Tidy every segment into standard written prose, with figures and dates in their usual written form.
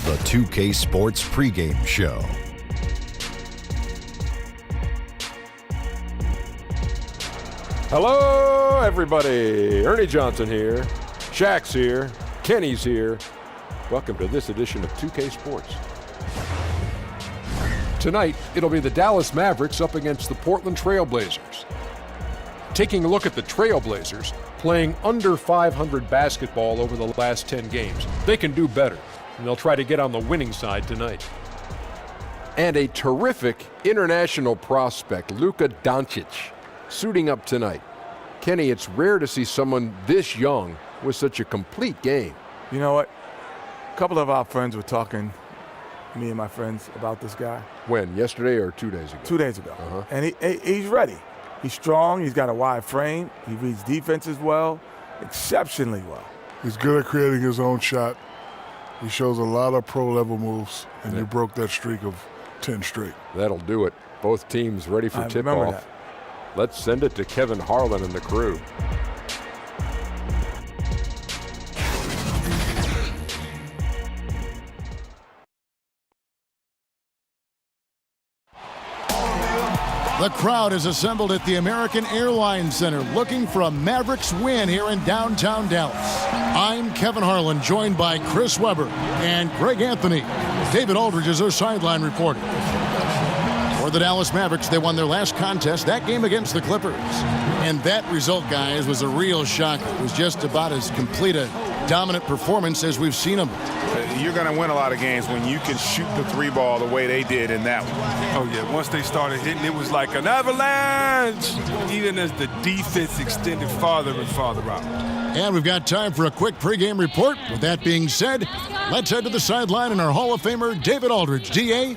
the 2K Sports pregame show. Hello, everybody. Ernie Johnson here. Shaq's here. Kenny's here. Welcome to this edition of 2K Sports. Tonight, it'll be the Dallas Mavericks up against the Portland Trail Blazers. Taking a look at the Trail Blazers, playing under 500 basketball over the last 10 games. They can do better, and they'll try to get on the winning side tonight. And a terrific international prospect, Luka Doncic, suiting up tonight. Kenny, it's rare to see someone this young with such a complete game. You know what? A couple of our friends were talking, me and my friends, about this guy. When? Yesterday or 2 days ago? 2 days ago. And he's ready. He's strong. He's got a wide frame. He reads defenses well, exceptionally well. He's good at creating his own shot. He shows a lot of pro-level moves, and you broke that streak of 10 straight. That'll do it. Both teams ready for tip-off. Let's send it to Kevin Harlan and the crew. The crowd is assembled at the American Airlines Center looking for a Mavericks win here in downtown Dallas. I'm Kevin Harlan, joined by Chris Webber and Greg Anthony. David Aldridge is our sideline reporter. For the Dallas Mavericks, they won their last contest, that game against the Clippers. And that result, guys, was a real shocker. It was just about as complete a dominant performance as we've seen them. You're going to win a lot of games when you can shoot the three ball the way they did in that one. Oh, yeah. Once they started hitting, it was like an avalanche, even as the defense extended farther and farther out. And we've got time for a quick pregame report. With that being said, let's head to the sideline and our Hall of Famer, David Aldridge. D.A.?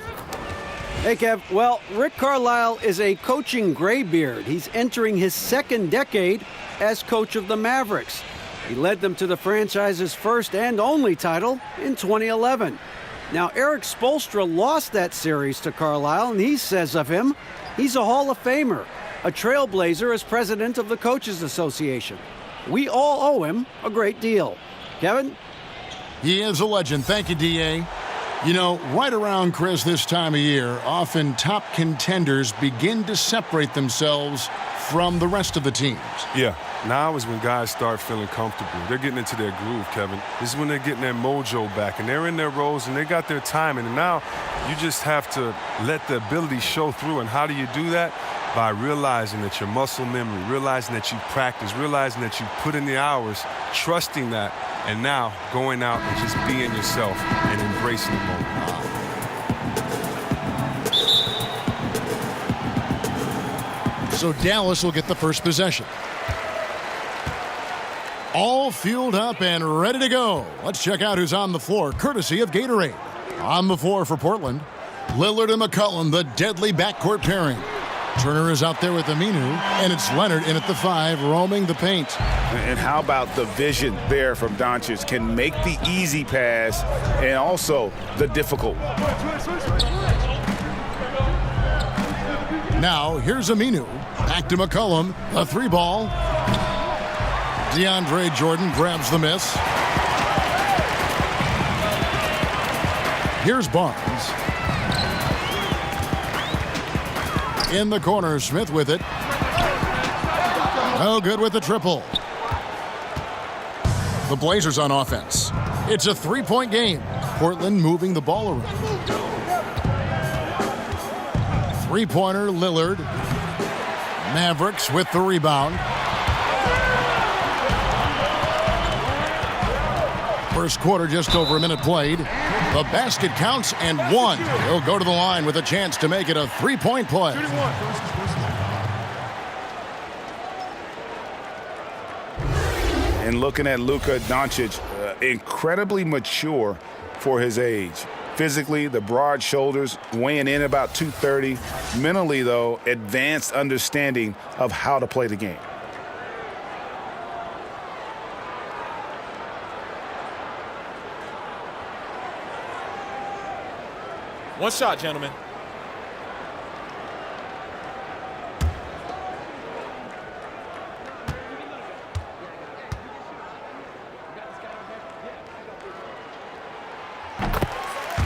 Hey, Kev. Well, Rick Carlisle is a coaching graybeard. He's entering his second decade as coach of the Mavericks. He led them to the franchise's first and only title in 2011. Now, Eric Spoelstra lost that series to Carlisle, and he says of him, he's a Hall of Famer, a trailblazer as president of the Coaches Association. We all owe him a great deal. Kevin? He is a legend. Thank you, D.A. You know, right around, Chris, this time of year, often top contenders begin to separate themselves from the rest of the teams. Yeah, now is when guys start feeling comfortable. They're getting into their groove, Kevin. This is when they're getting their mojo back, and they're in their roles, and they got their timing. And now you just have to let the ability show through. And how do you do that? By realizing that your muscle memory, realizing that you practice, realizing that you put in the hours, trusting that, and now going out and just being yourself and embracing the moment. So Dallas will get the first possession. All fueled up and ready to go. Let's check out who's on the floor, courtesy of Gatorade. On the floor for Portland, Lillard and McCollum, the deadly backcourt pairing. Turner is out there with Aminu, and it's Leonard in at the 5, roaming the paint. And how about the vision there from Doncic? Can make the easy pass and also the difficult. Now, here's Aminu. Back to McCollum. A 3-ball. DeAndre Jordan grabs the miss. Here's Barnes. In the corner, Smith with it. No good with the triple. The Blazers on offense. It's a 3-point game. Portland moving the ball around. 3-pointer, Lillard. Mavericks with the rebound. First quarter, just over a minute played. The basket counts and one. He'll go to the line with a chance to make it a 3-point play. And looking at Luka Doncic, incredibly mature for his age. Physically, the broad shoulders, weighing in about 230. Mentally, though, advanced understanding of how to play the game. One shot, gentlemen.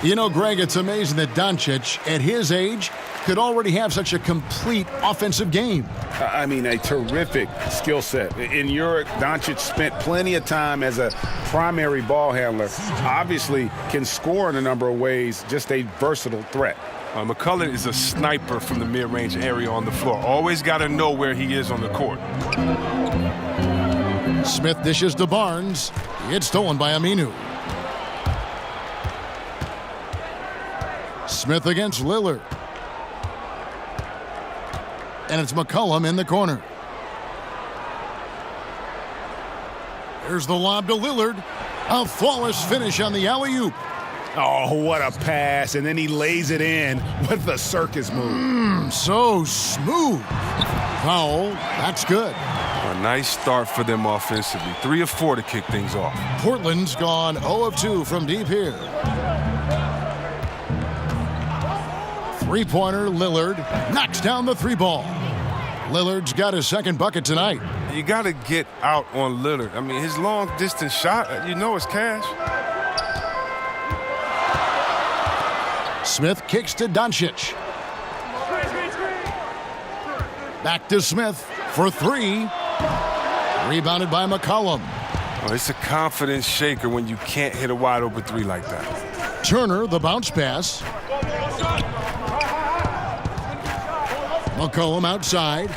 You know, Greg, it's amazing that Doncic, at his age, could already have such a complete offensive game. I mean, a terrific skill set. In Europe, Doncic spent plenty of time as a primary ball handler. Obviously can score in a number of ways, just a versatile threat. McCullough is a sniper from the mid-range area on the floor. Always got to know where he is on the court. Smith dishes to Barnes. It's stolen by Aminu. Smith against Lillard. And it's McCollum in the corner. There's the lob to Lillard. A flawless finish on the alley-oop. Oh, what a pass. And then he lays it in with the circus move. So smooth. Foul. That's good. A nice start for them offensively. 3 of 4 to kick things off. Portland's gone 0 of 2 from deep here. Three-pointer, Lillard knocks down the three ball. Lillard's got his second bucket tonight. You got to get out on Lillard. I mean, his long-distance shot, you know it's cash. Smith kicks to Doncic. Back to Smith for 3. Rebounded by McCollum. Oh, it's a confidence shaker when you can't hit a wide-open 3 like that. Turner, the bounce pass. McCollum outside.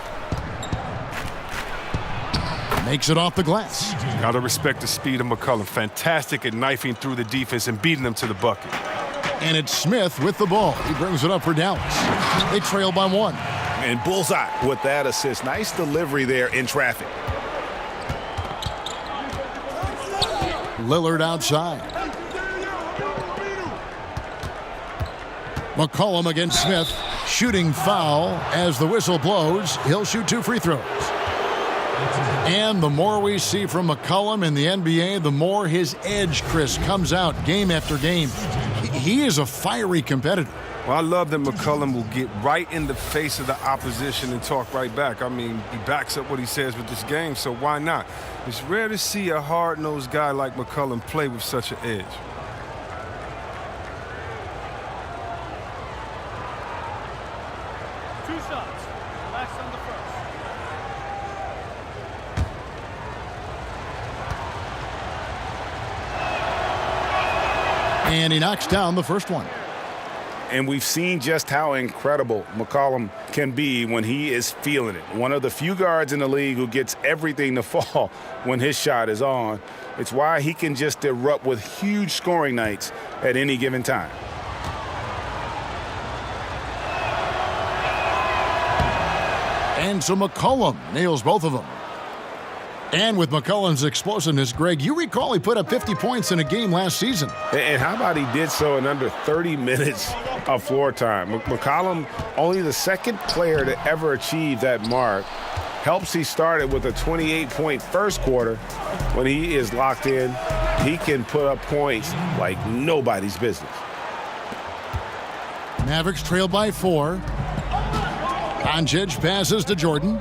Makes it off the glass. Got to respect the speed of McCullough. Fantastic at knifing through the defense and beating them to the bucket. And it's Smith with the ball. He brings it up for Dallas. They trail by 1. And bullseye with that assist. Nice delivery there in traffic. Lillard outside. McCollum against Smith. Shooting foul as the whistle blows. He'll shoot 2 free throws. And the more we see from McCollum in the NBA, the more his edge, Chris, comes out game after game. He is a fiery competitor. Well, I love that McCollum will get right in the face of the opposition and talk right back. I mean, he backs up what he says with this game, so why not? It's rare to see a hard-nosed guy like McCollum play with such an edge. And he knocks down the first one. And we've seen just how incredible McCollum can be when he is feeling it. One of the few guards in the league who gets everything to fall when his shot is on. It's why he can just erupt with huge scoring nights at any given time. And so McCollum nails both of them. And with McCollum's explosiveness, Greg, you recall he put up 50 points in a game last season. And how about he did so in under 30 minutes of floor time? McCollum, only the second player to ever achieve that mark. Helps he started with a 28-point first quarter. When he is locked in, he can put up points like nobody's business. Mavericks trail by 4. Doncic passes to Jordan.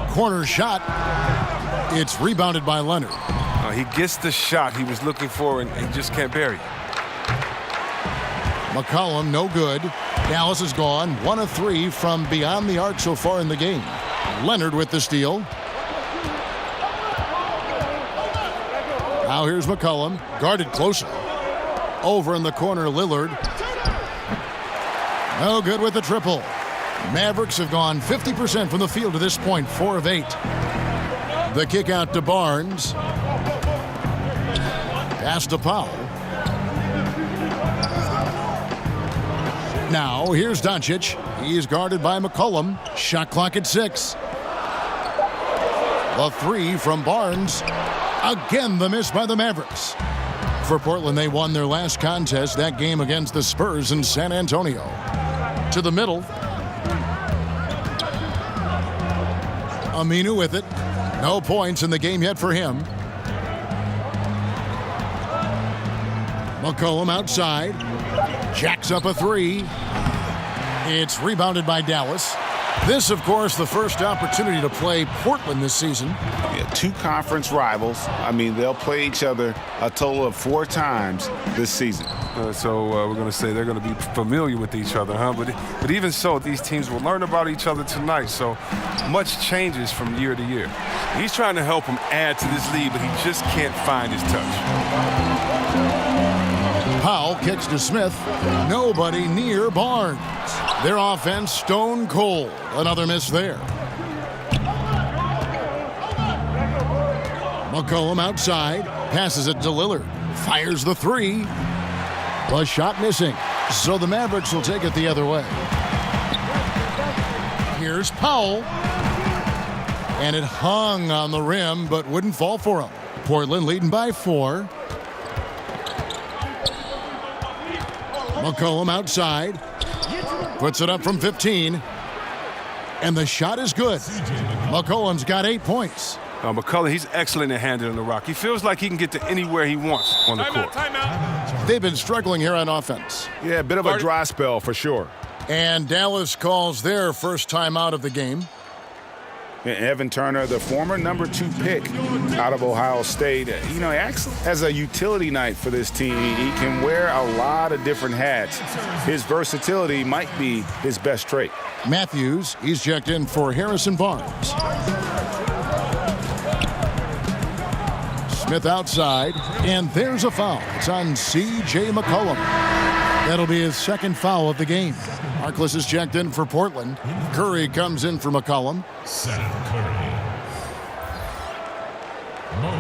Corner shot. It's rebounded by Leonard. He gets the shot he was looking for, and he just can't bury it. McCollum, no good. Dallas is gone 1 of 3 from beyond the arc so far in the game. Leonard with the steal. Now here's McCollum, guarded closer. Over in the corner, Lillard. No good with the triple. Mavericks have gone 50% from the field to this point, 4 of 8. The kick out to Barnes. Pass to Powell. Now here's Doncic. He's guarded by McCollum. Shot clock at 6. The 3 from Barnes. Again, the miss by the Mavericks. For Portland, they won their last contest, that game against the Spurs in San Antonio. To the middle. Aminu with it. No points in the game yet for him. McCollum outside. Jacks up a 3. It's rebounded by Dallas. This, of course, the first opportunity to play Portland this season. Yeah, 2 conference rivals. I mean, they'll play each other a total of 4 times this season. So we're going to say they're going to be familiar with each other, huh? But even so, these teams will learn about each other tonight. So much changes from year to year. He's trying to help him add to this lead, but he just can't find his touch. Powell kicks to Smith. Nobody near Barnes. Their offense stone cold. Another miss there. McCollum outside. Passes it to Lillard. Fires the three. The shot missing. So the Mavericks will take it the other way. Here's Powell. And it hung on the rim, but wouldn't fall for him. Portland leading by 4. McCollum outside. Puts it up from 15. And the shot is good. McCollum's got 8 points. McCullough, he's excellent at handling the rock. He feels like he can get to anywhere he wants on the court. They've been struggling here on offense. Yeah, a bit of a dry spell for sure. And Dallas calls their first time out of the game. Evan Turner, the former number 2 pick out of Ohio State, he acts as a utility night for this team. He can wear a lot of different hats. His versatility might be his best trait. Matthews, he's checked in for Harrison Barnes. Smith outside, and there's a foul. It's on C.J. McCollum. That'll be his second foul of the game. Harkless is checked in for Portland. Curry comes in for McCollum. Seth Curry. Mo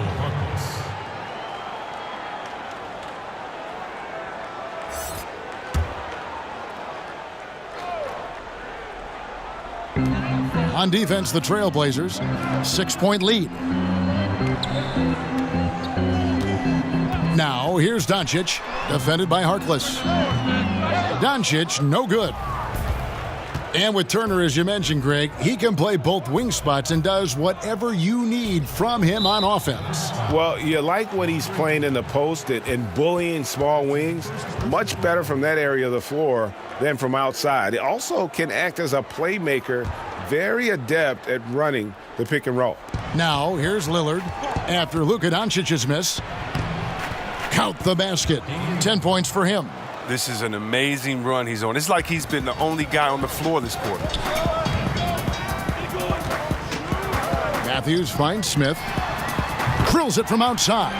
Harkless. On defense, the Trailblazers, 6-point lead. Now, here's Doncic, defended by Harkless. Doncic, no good. And with Turner, as you mentioned, Greg, he can play both wing spots and does whatever you need from him on offense. Well, you like when he's playing in the post and bullying small wings. Much better from that area of the floor than from outside. He also can act as a playmaker, very adept at running the pick and roll. Now, here's Lillard after Luka Doncic's miss. Count the basket. 10 points for him. This is an amazing run he's on. It's like he's been the only guy on the floor this quarter. Matthews finds Smith. Drills it from outside.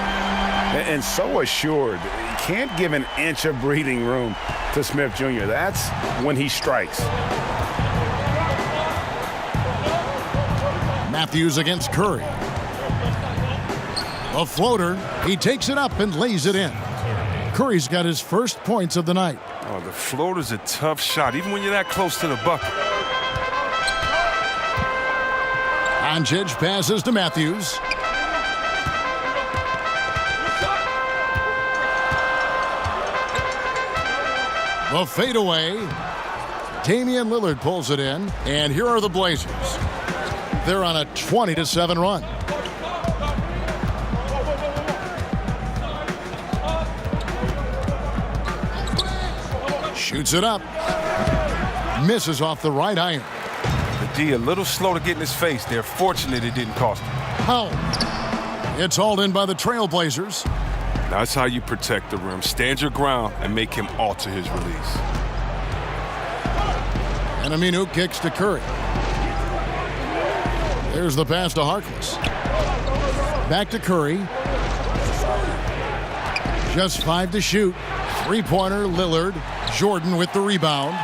And so assured. He can't give an inch of breathing room to Smith Jr. That's when he strikes. Matthews against Curry. A floater. He takes it up and lays it in. Curry's got his first points of the night. Oh, the floater's a tough shot, even when you're that close to the bucket. Doncic passes to Matthews. The fadeaway. Damian Lillard pulls it in, and here are the Blazers. They're on a 20-7 run. Shoots it up. Misses off the right iron. The D a little slow to get in his face. They're fortunate it didn't cost him. Powell. It's hauled in by the Trailblazers. That's how you protect the rim. Stand your ground and make him alter his release. And Aminu kicks to Curry. There's the pass to Harkless. Back to Curry. Just 5 to shoot. Three-pointer, Lillard. Jordan with the rebound.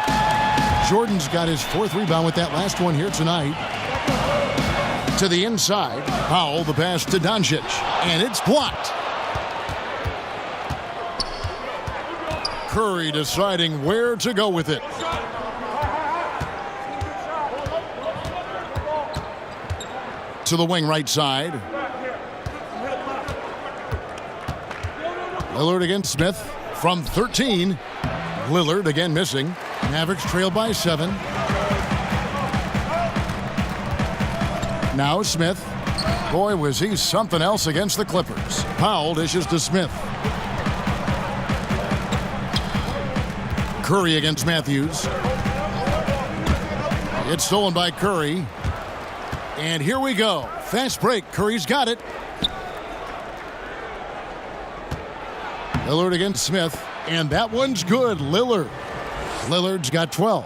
Jordan's got his 4th rebound with that last one here tonight. To the inside. Powell, the pass to Doncic. And it's blocked. Curry deciding where to go with it. To the wing right side. Lillard against Smith from 13. Lillard again missing. Mavericks trail by 7. Now Smith. Boy, was he something else against the Clippers. Powell dishes to Smith. Curry against Matthews. It's stolen by Curry. And here we go. Fast break. Curry's got it. Lillard against Smith, and that one's good. Lillard's got 12.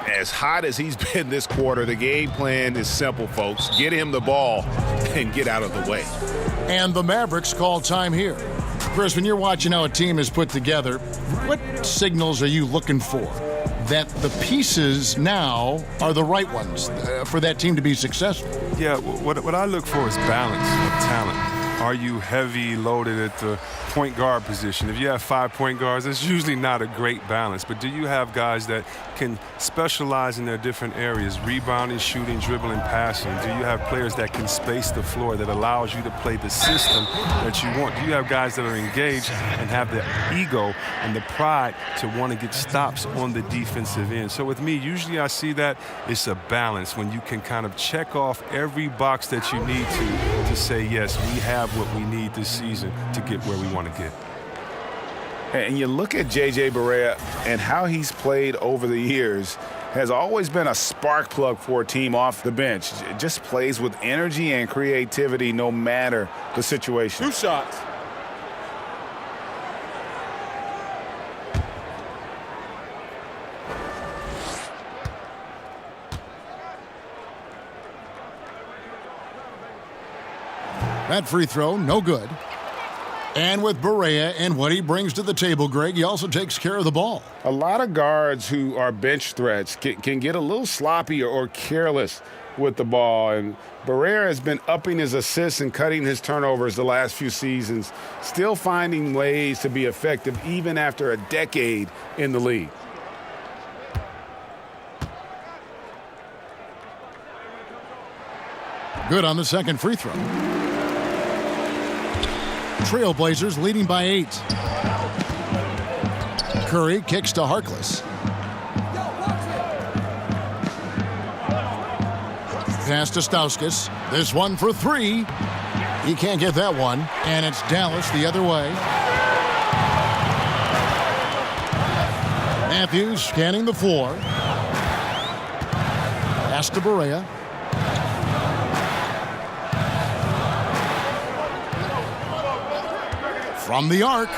As hot as he's been this quarter, the game plan is simple, folks. Get him the ball and get out of the way. And the Mavericks call time here. Chris, when you're watching how a team is put together, what signals are you looking for that the pieces now are the right ones for that team to be successful? Yeah, what I look for is balance of talent. Are you heavy loaded at the point guard position? If you have 5 point guards, that's usually not a great balance. But do you have guys that can specialize in their different areas, rebounding, shooting, dribbling, passing? Do you have players that can space the floor that allows you to play the system that you want? Do you have guys that are engaged and have the ego and the pride to want to get stops on the defensive end? So with me, usually I see that it's a balance when you can kind of check off every box that you need to say, yes, we have what we need this season to get where we want to get. And you look at J.J. Barea and how he's played over the years, has always been a spark plug for a team off the bench. Just plays with energy and creativity no matter the situation. 2 shots. That free throw, no good. And with Barea and what he brings to the table, Greg, he also takes care of the ball. A lot of guards who are bench threats can get a little sloppy or careless with the ball. And Barea has been upping his assists and cutting his turnovers the last few seasons, still finding ways to be effective even after a decade in the league. Good on the second free throw. Trailblazers leading by 8. Curry kicks to Harkless. Pass to Stauskas. This one for 3. He can't get that one. And it's Dallas the other way. Matthews scanning the floor. Pass to Barea. From the arc.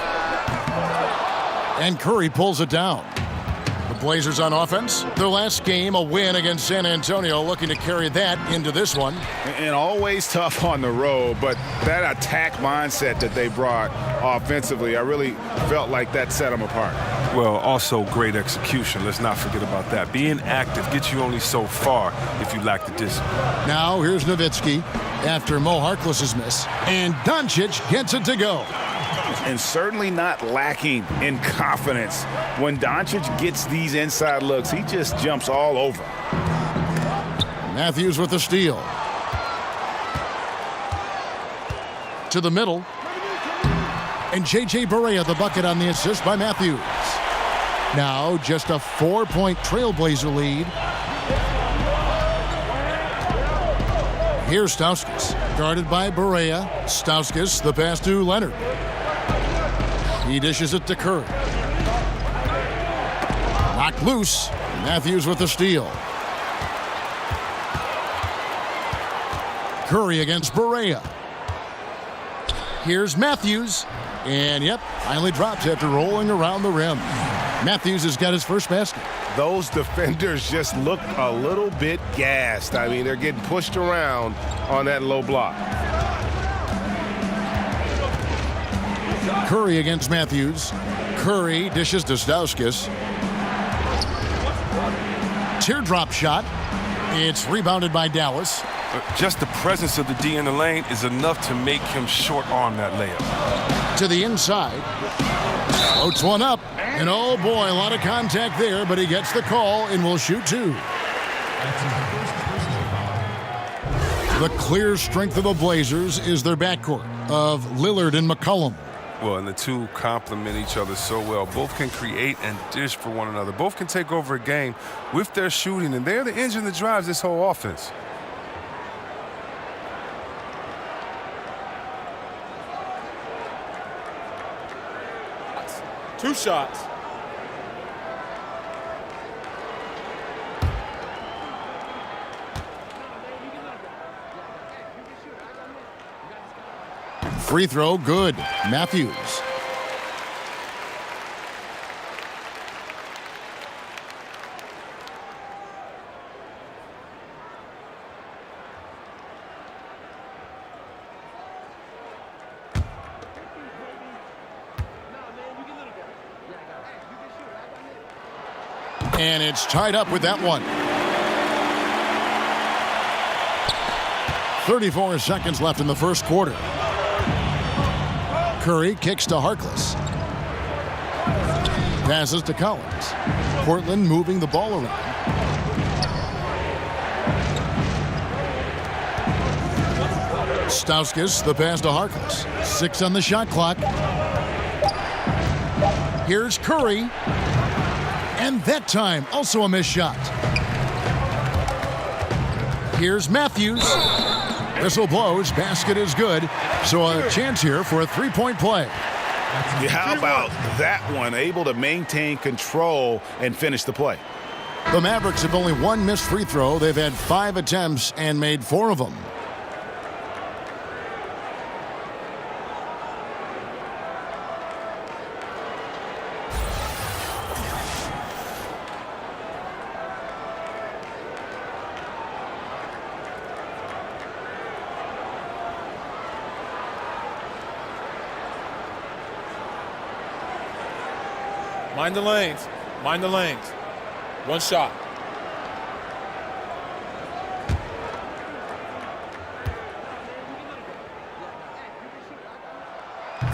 And Curry pulls it down. The Blazers on offense. Their last game, a win against San Antonio, looking to carry that into this one. And always tough on the road, but that attack mindset that they brought offensively, I really felt like that set them apart. Well, also great execution. Let's not forget about that. Being active gets you only so far if you lack the discipline. Now here's Nowitzki after Mo Harkless's miss. And Doncic gets it to go. And certainly not lacking in confidence. When Doncic gets these inside looks, he just jumps all over. Matthews with the steal. To the middle. And J.J. Barea the bucket on the assist by Matthews. Now just a 4-point Trailblazer lead. Here's Stauskas, guarded by Barea. Stauskas, the pass to Leonard. He dishes it to Curry. Knocked loose. Matthews with the steal. Curry against Barea. Here's Matthews. And, yep, finally drops after rolling around the rim. Matthews has got his first basket. Those defenders just look a little bit gassed. I mean, they're getting pushed around on that low block. Curry against Matthews. Curry dishes to Stauskas. Teardrop shot. It's rebounded by Dallas. Just the presence of the D in the lane is enough to make him short arm that layup. To the inside. Floats one up. And oh boy, a lot of contact there, but he gets the call and will shoot 2. The clear strength of the Blazers is their backcourt of Lillard and McCollum. Well, and the two complement each other so well. Both can create and dish for one another. Both can take over a game with their shooting, and they're the engine that drives this whole offense. Two shots. Free throw, good. Matthews. And it's tied up with that one. 34 seconds left in the first quarter. Curry kicks to Harkless. Passes to Collins. Portland moving the ball around. Stauskas, the pass to Harkless. 6 on the shot clock. Here's Curry. And that time, also a missed shot. Here's Matthews. Whistle blows. Basket is good. So a chance here for a three-point play. Yeah, how about that one? Able to maintain control and finish the play. The Mavericks have only one missed free throw. They've had 5 attempts and made 4 of them. Mind the lanes. Mind the lanes. One shot.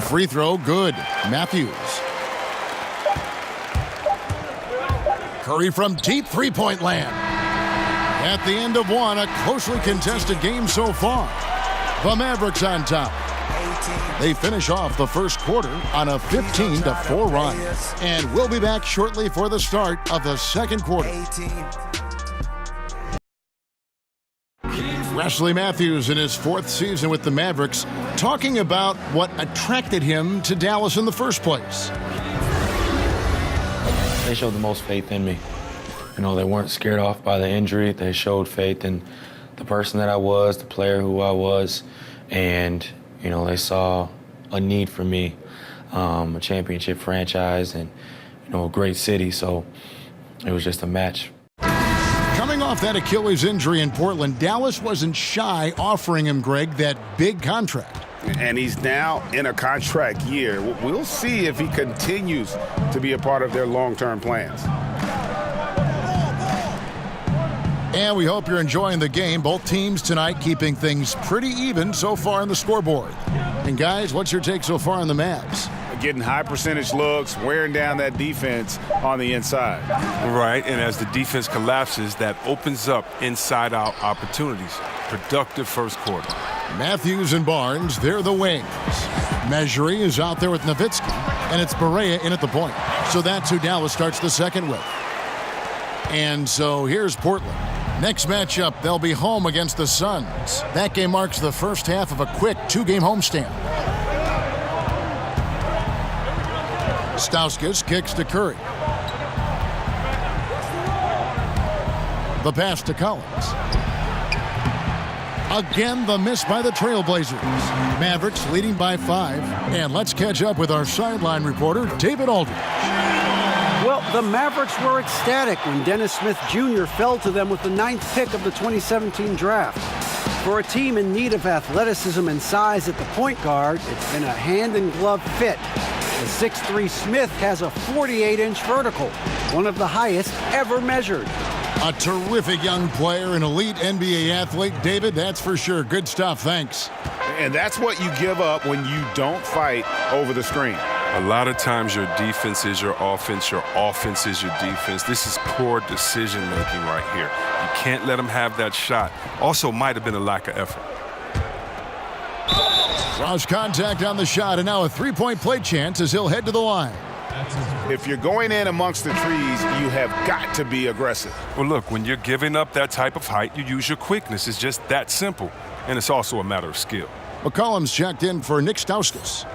Free throw, good. Matthews. Curry from deep three-point land. At the end of one, a closely contested game so far. The Mavericks on top. They finish off the first quarter on a 15-4 run. And we'll be back shortly for the start of the second quarter. Wesley Matthews in his 4th season with the Mavericks, talking about what attracted him to Dallas in the first place. They showed the most faith in me. You know, they weren't scared off by the injury. They showed faith in the person that I was, the player who I was, and you know, they saw a need for me, a championship franchise and, you know, a great city. So it was just a match. Coming off that Achilles injury in Portland, Dallas wasn't shy offering him, Greg, that big contract. And he's now in a contract year. We'll see if he continues to be a part of their long-term plans. And we hope you're enjoying the game. Both teams tonight keeping things pretty even so far on the scoreboard. And guys, what's your take so far on the Mavs? Getting high percentage looks, wearing down that defense on the inside. Right, and as the defense collapses, that opens up inside-out opportunities. Productive first quarter. Matthews and Barnes, they're the wings. Measury is out there with Nowitzki, and it's Barea in at the point. So that's who Dallas starts the second with. And so here's Portland. Next matchup, they'll be home against the Suns. That game marks the first half of a quick 2-game homestand. Stauskas kicks to Curry. The pass to Collins. Again, the miss by the Trailblazers. Mavericks leading by 5. And let's catch up with our sideline reporter, David Aldridge. Well, the Mavericks were ecstatic when Dennis Smith Jr. fell to them with the 9th pick of the 2017 draft. For a team in need of athleticism and size at the point guard, it's been a hand-in-glove fit. The 6'3" Smith has a 48-inch vertical, one of the highest ever measured. A terrific young player, an elite NBA athlete. David, that's for sure. Good stuff. Thanks. And that's what you give up when you don't fight over the screen. A lot of times your defense is your offense is your defense. This is poor decision-making right here. You can't let them have that shot. Also might have been a lack of effort. Draws contact on the shot, and now a three-point play chance as he'll head to the line. If you're going in amongst the trees, you have got to be aggressive. Well, look, when you're giving up that type of height, you use your quickness. It's just that simple. And it's also a matter of skill. McCollum's checked in for Nick Stauskas.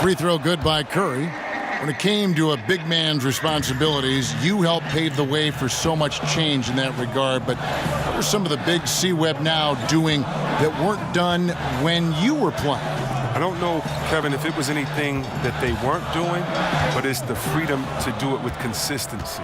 Free throw good by Curry. When it came to a big man's responsibilities, you helped pave the way for so much change in that regard. But what are some of the big C-Web now doing that weren't done when you were playing? I don't know, Kevin, if it was anything that they weren't doing, but it's the freedom to do it with consistency.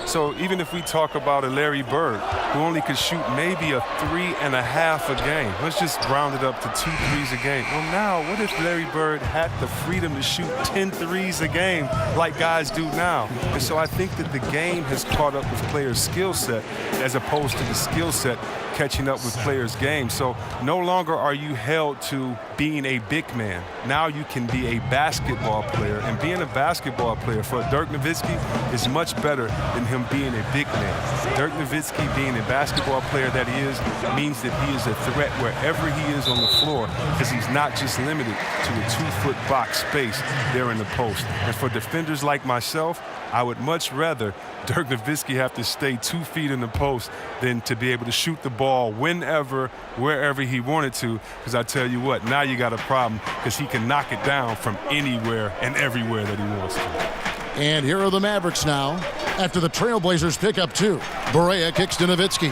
So even if we talk about a Larry Bird, who only could shoot maybe a 3.5 a game, let's just round it up to 2 threes a game. Well, now, what if Larry Bird had the freedom to shoot 10 threes a game like guys do now? And so I think that the game has caught up with players' skill set as opposed to the skill set catching up with players' game. So no longer are you held to being a big man. Now you can be a basketball player, and being a basketball player for Dirk Nowitzki is much better than him being a big man. Dirk Nowitzki, being a basketball player that he is, means that he is a threat wherever he is on the floor, because he's not just limited to a 2-foot box space there in the post. And for defenders like myself, I would much rather Dirk Nowitzki have to stay 2 feet in the post than to be able to shoot the ball whenever, wherever he wanted to, because I tell you what, now you got a problem, because he can knock it down from anywhere and everywhere that he wants to. And here are the Mavericks now after the Trailblazers pick up 2. Barea kicks to Nowitzki.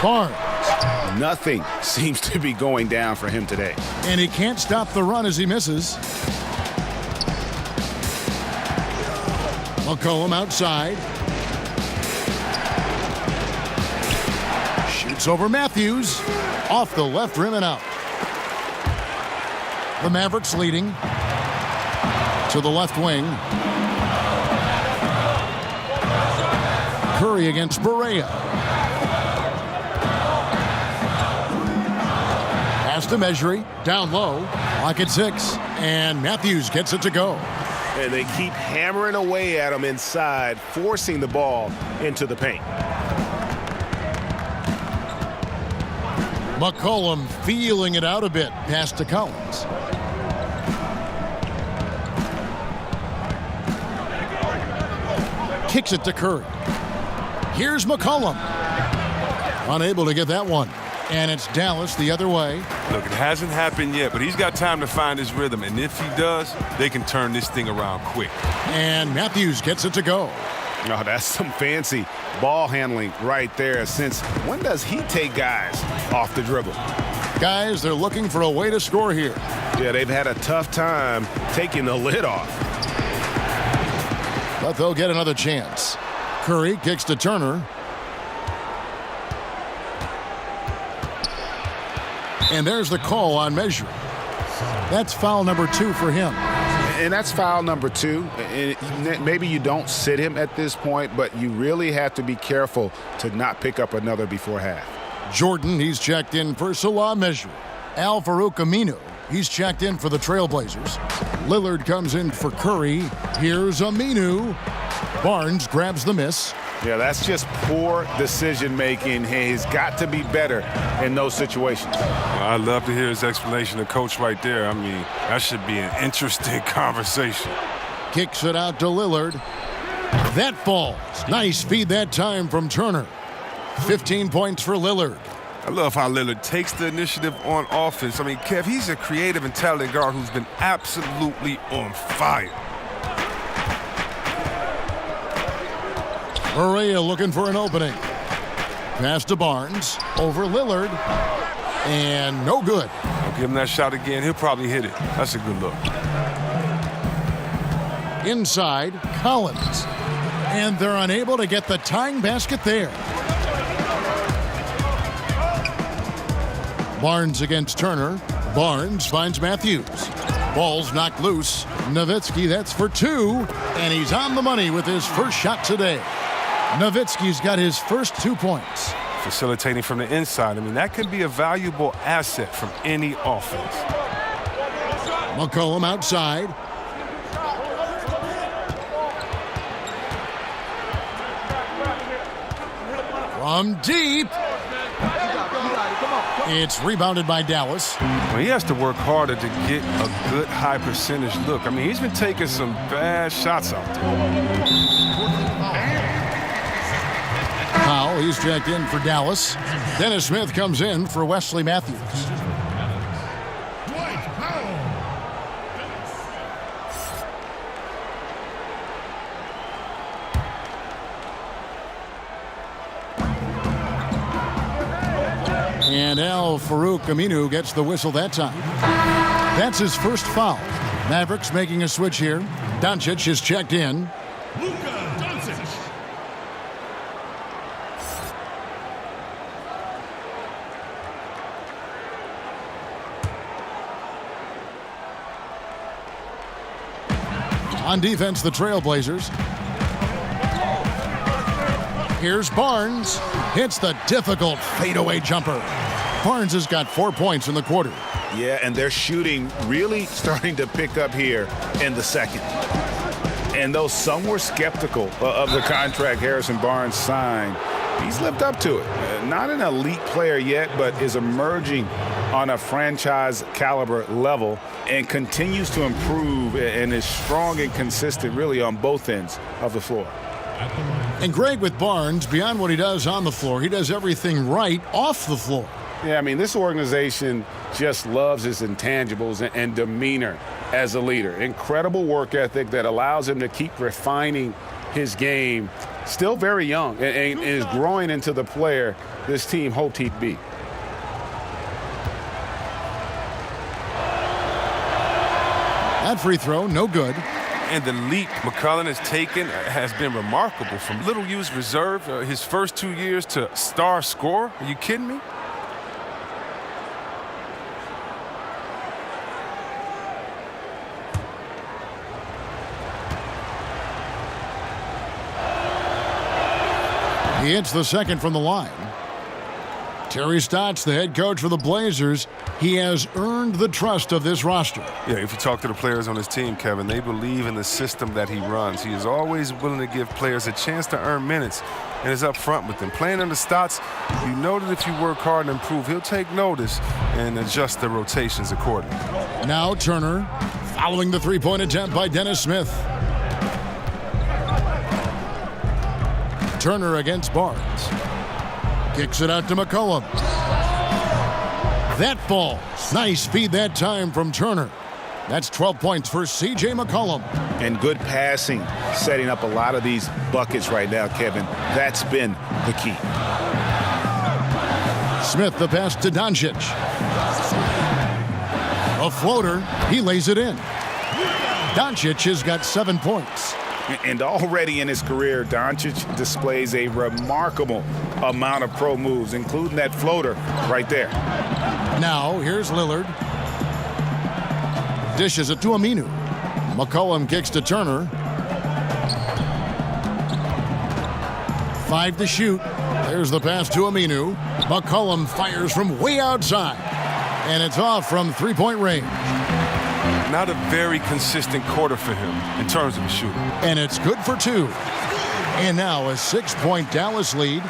Barnes. Nothing seems to be going down for him today. And he can't stop the run as he misses. McCollum outside. Shoots over Matthews. Off the left rim and out. The Mavericks leading. To the left wing. Curry against Barea. Pass to Mejri. Down low. Lock at 6. And Matthews gets it to go. And they keep hammering away at him inside, forcing the ball into the paint. McCollum feeling it out a bit. Pass to Collins. Kicks it to Curry. Here's McCollum. Unable to get that one. And it's Dallas the other way. Look, it hasn't happened yet, but he's got time to find his rhythm. And if he does, they can turn this thing around quick. And Matthews gets it to go. Oh, that's some fancy ball handling right there. Since when does he take guys off the dribble? Guys, they're looking for a way to score here. Yeah, they've had a tough time taking the lid off. But they'll get another chance. Curry kicks to Turner. And there's the call on Mejri. That's foul number 2 for him. And that's foul number 2. And maybe you don't sit him at this point, but you really have to be careful to not pick up another before half. Jordan, he's checked in for Salah Mejri. Al-Farouq Aminu, he's checked in for the Trailblazers. Lillard comes in for Curry. Here's Aminu. Barnes grabs the miss. Yeah, that's just poor decision-making. He's got to be better in those situations. Well, I'd love to hear his explanation of coach right there. I mean, that should be an interesting conversation. Kicks it out to Lillard. That falls. Nice feed that time from Turner. 15 points for Lillard. I love how Lillard takes the initiative on offense. I mean, Kev, he's a creative and talented guard who's been absolutely on fire. Barea looking for an opening. Pass to Barnes. Over Lillard. And no good. I'll give him that shot again. He'll probably hit it. That's a good look. Inside, Collins. And they're unable to get the tying basket there. Barnes against Turner. Barnes finds Matthews. Ball's knocked loose. Nowitzki, that's for 2. And he's on the money with his first shot today. Nowitzki's got his first 2 points. Facilitating from the inside. I mean, that could be a valuable asset from any offense. McCollum outside. From deep. It's rebounded by Dallas. Well, he has to work harder to get a good high percentage look. I mean, he's been taking some bad shots out there. Powell, he's checked in for Dallas. Dennis Smith comes in for Wesley Matthews. And Al-Farouq Aminu gets the whistle that time. That's his first foul. Mavericks making a switch here. Doncic is checked in. On defense, the Trailblazers. Here's Barnes. Hits the difficult fadeaway jumper. Barnes has got 4 points in the quarter. Yeah, and their shooting really starting to pick up here in the second. And though some were skeptical of the contract Harrison Barnes signed, he's lived up to it. Not an elite player yet, but is emerging on a franchise caliber level and continues to improve and is strong and consistent really on both ends of the floor. And Greg, with Barnes, beyond what he does on the floor, he does everything right off the floor. Yeah, I mean, this organization just loves his intangibles and demeanor as a leader. Incredible work ethic that allows him to keep refining his game. Still very young and is growing into the player this team hoped he'd be. That free throw, no good. And the leap McCollum has taken has been remarkable. From little used reserve his first 2 years to star scorer. Are you kidding me? He hits the second from the line. Terry Stotts, the head coach for the Blazers, he has earned the trust of this roster. Yeah, if you talk to the players on his team, Kevin, they believe in the system that he runs. He is always willing to give players a chance to earn minutes and is up front with them. Playing under Stotts, you know that if you work hard and improve, he'll take notice and adjust the rotations accordingly. Now Turner, following the three-point attempt by Dennis Smith. Turner against Barnes. Kicks it out to McCollum. That falls. Nice feed that time from Turner. That's 12 points for C.J. McCollum. And good passing, setting up a lot of these buckets right now, Kevin. That's been the key. Smith, the pass to Doncic. A floater. He lays it in. Doncic has got 7 points. And already in his career, Doncic displays a remarkable amount of pro moves, including that floater right there. Now, here's Lillard. Dishes it to Aminu. McCollum kicks to Turner. 5 to shoot. There's the pass to Aminu. McCollum fires from way outside. And it's off from three-point range. Not a very consistent quarter for him in terms of shooting. And it's good for 2. And now a 6-point Dallas lead.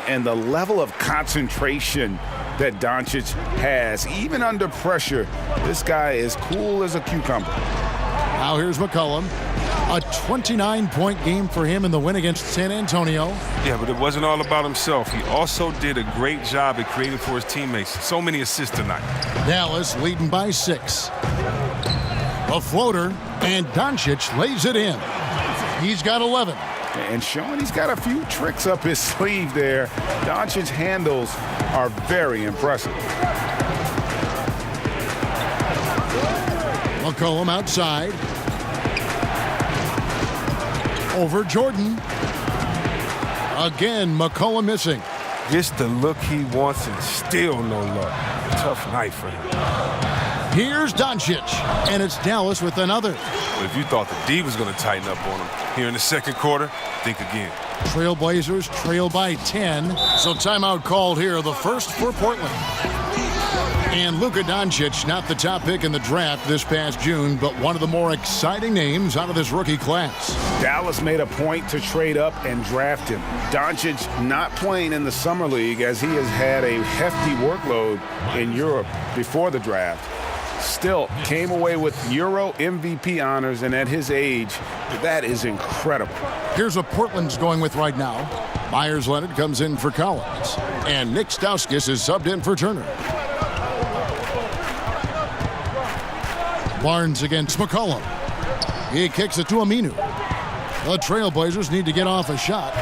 And the level of concentration that Doncic has, even under pressure, this guy is cool as a cucumber. Now here's McCollum. A 29-point game for him in the win against San Antonio. Yeah, but it wasn't all about himself. He also did a great job at creating for his teammates. So many assists tonight. Dallas leading by 6. A floater, and Doncic lays it in. He's got 11. And showing he's got a few tricks up his sleeve there. Doncic's handles are very impressive. McCollum outside. Over Jordan. Again, McCollum missing. Gets the look he wants and still no luck. Tough night for him. Here's Doncic, and it's Dallas with another. But if you thought the D was going to tighten up on him here in the second quarter, think again. Trailblazers trail by 10, so timeout called here, the first for Portland. And Luka Doncic, not the top pick in the draft this past June, but one of the more exciting names out of this rookie class. Dallas made a point to trade up and draft him. Doncic not playing in the Summer League as he has had a hefty workload in Europe before the draft. Still came away with Euro MVP honors, and at his age, that is incredible. Here's what Portland's going with right now. Myers Leonard comes in for Collins, and Nick Stauskas is subbed in for Turner. Barnes against McCollum. He kicks it to Aminu. The Trailblazers need to get off a shot.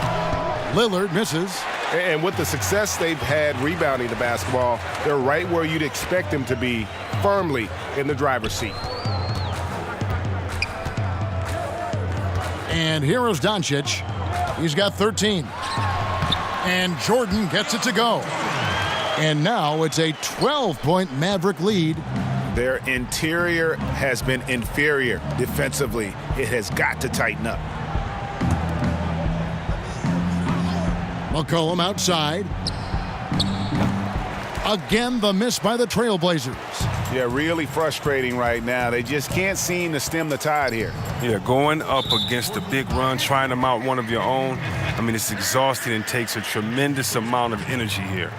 Lillard misses. And with the success they've had rebounding the basketball, they're right where you'd expect them to be, firmly in the driver's seat. And here is Doncic. He's got 13. And Jordan gets it to go. And now it's a 12-point Maverick lead. Their interior has been inferior defensively. It has got to tighten up. McCollum outside. Again, the miss by the Trailblazers. Yeah, really frustrating right now. They just can't seem to stem the tide here. Yeah, going up against a big run, trying to mount one of your own, I mean, it's exhausting and takes a tremendous amount of energy here.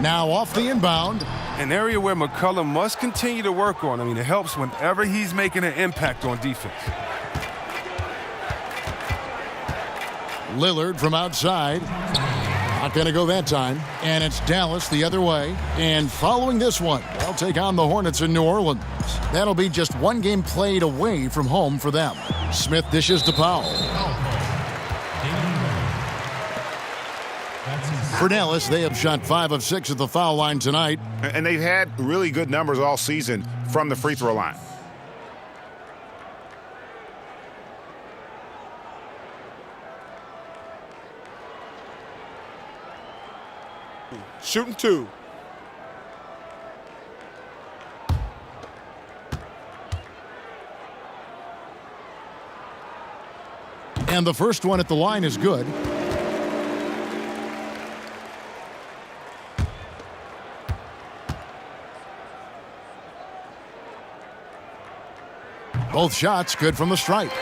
Now off the inbound. An area where McCollum must continue to work on. I mean, it helps whenever he's making an impact on defense. Lillard from outside. Not going to go that time. And it's Dallas the other way. And following this one, they'll take on the Hornets in New Orleans. That'll be just one game played away from home for them. Smith dishes to Powell. For Dallas, they have shot 5 of 6 at the foul line tonight. And they've had really good numbers all season from the free throw line. Shooting 2. And the first one at the line is good. Both shots good from the stripe.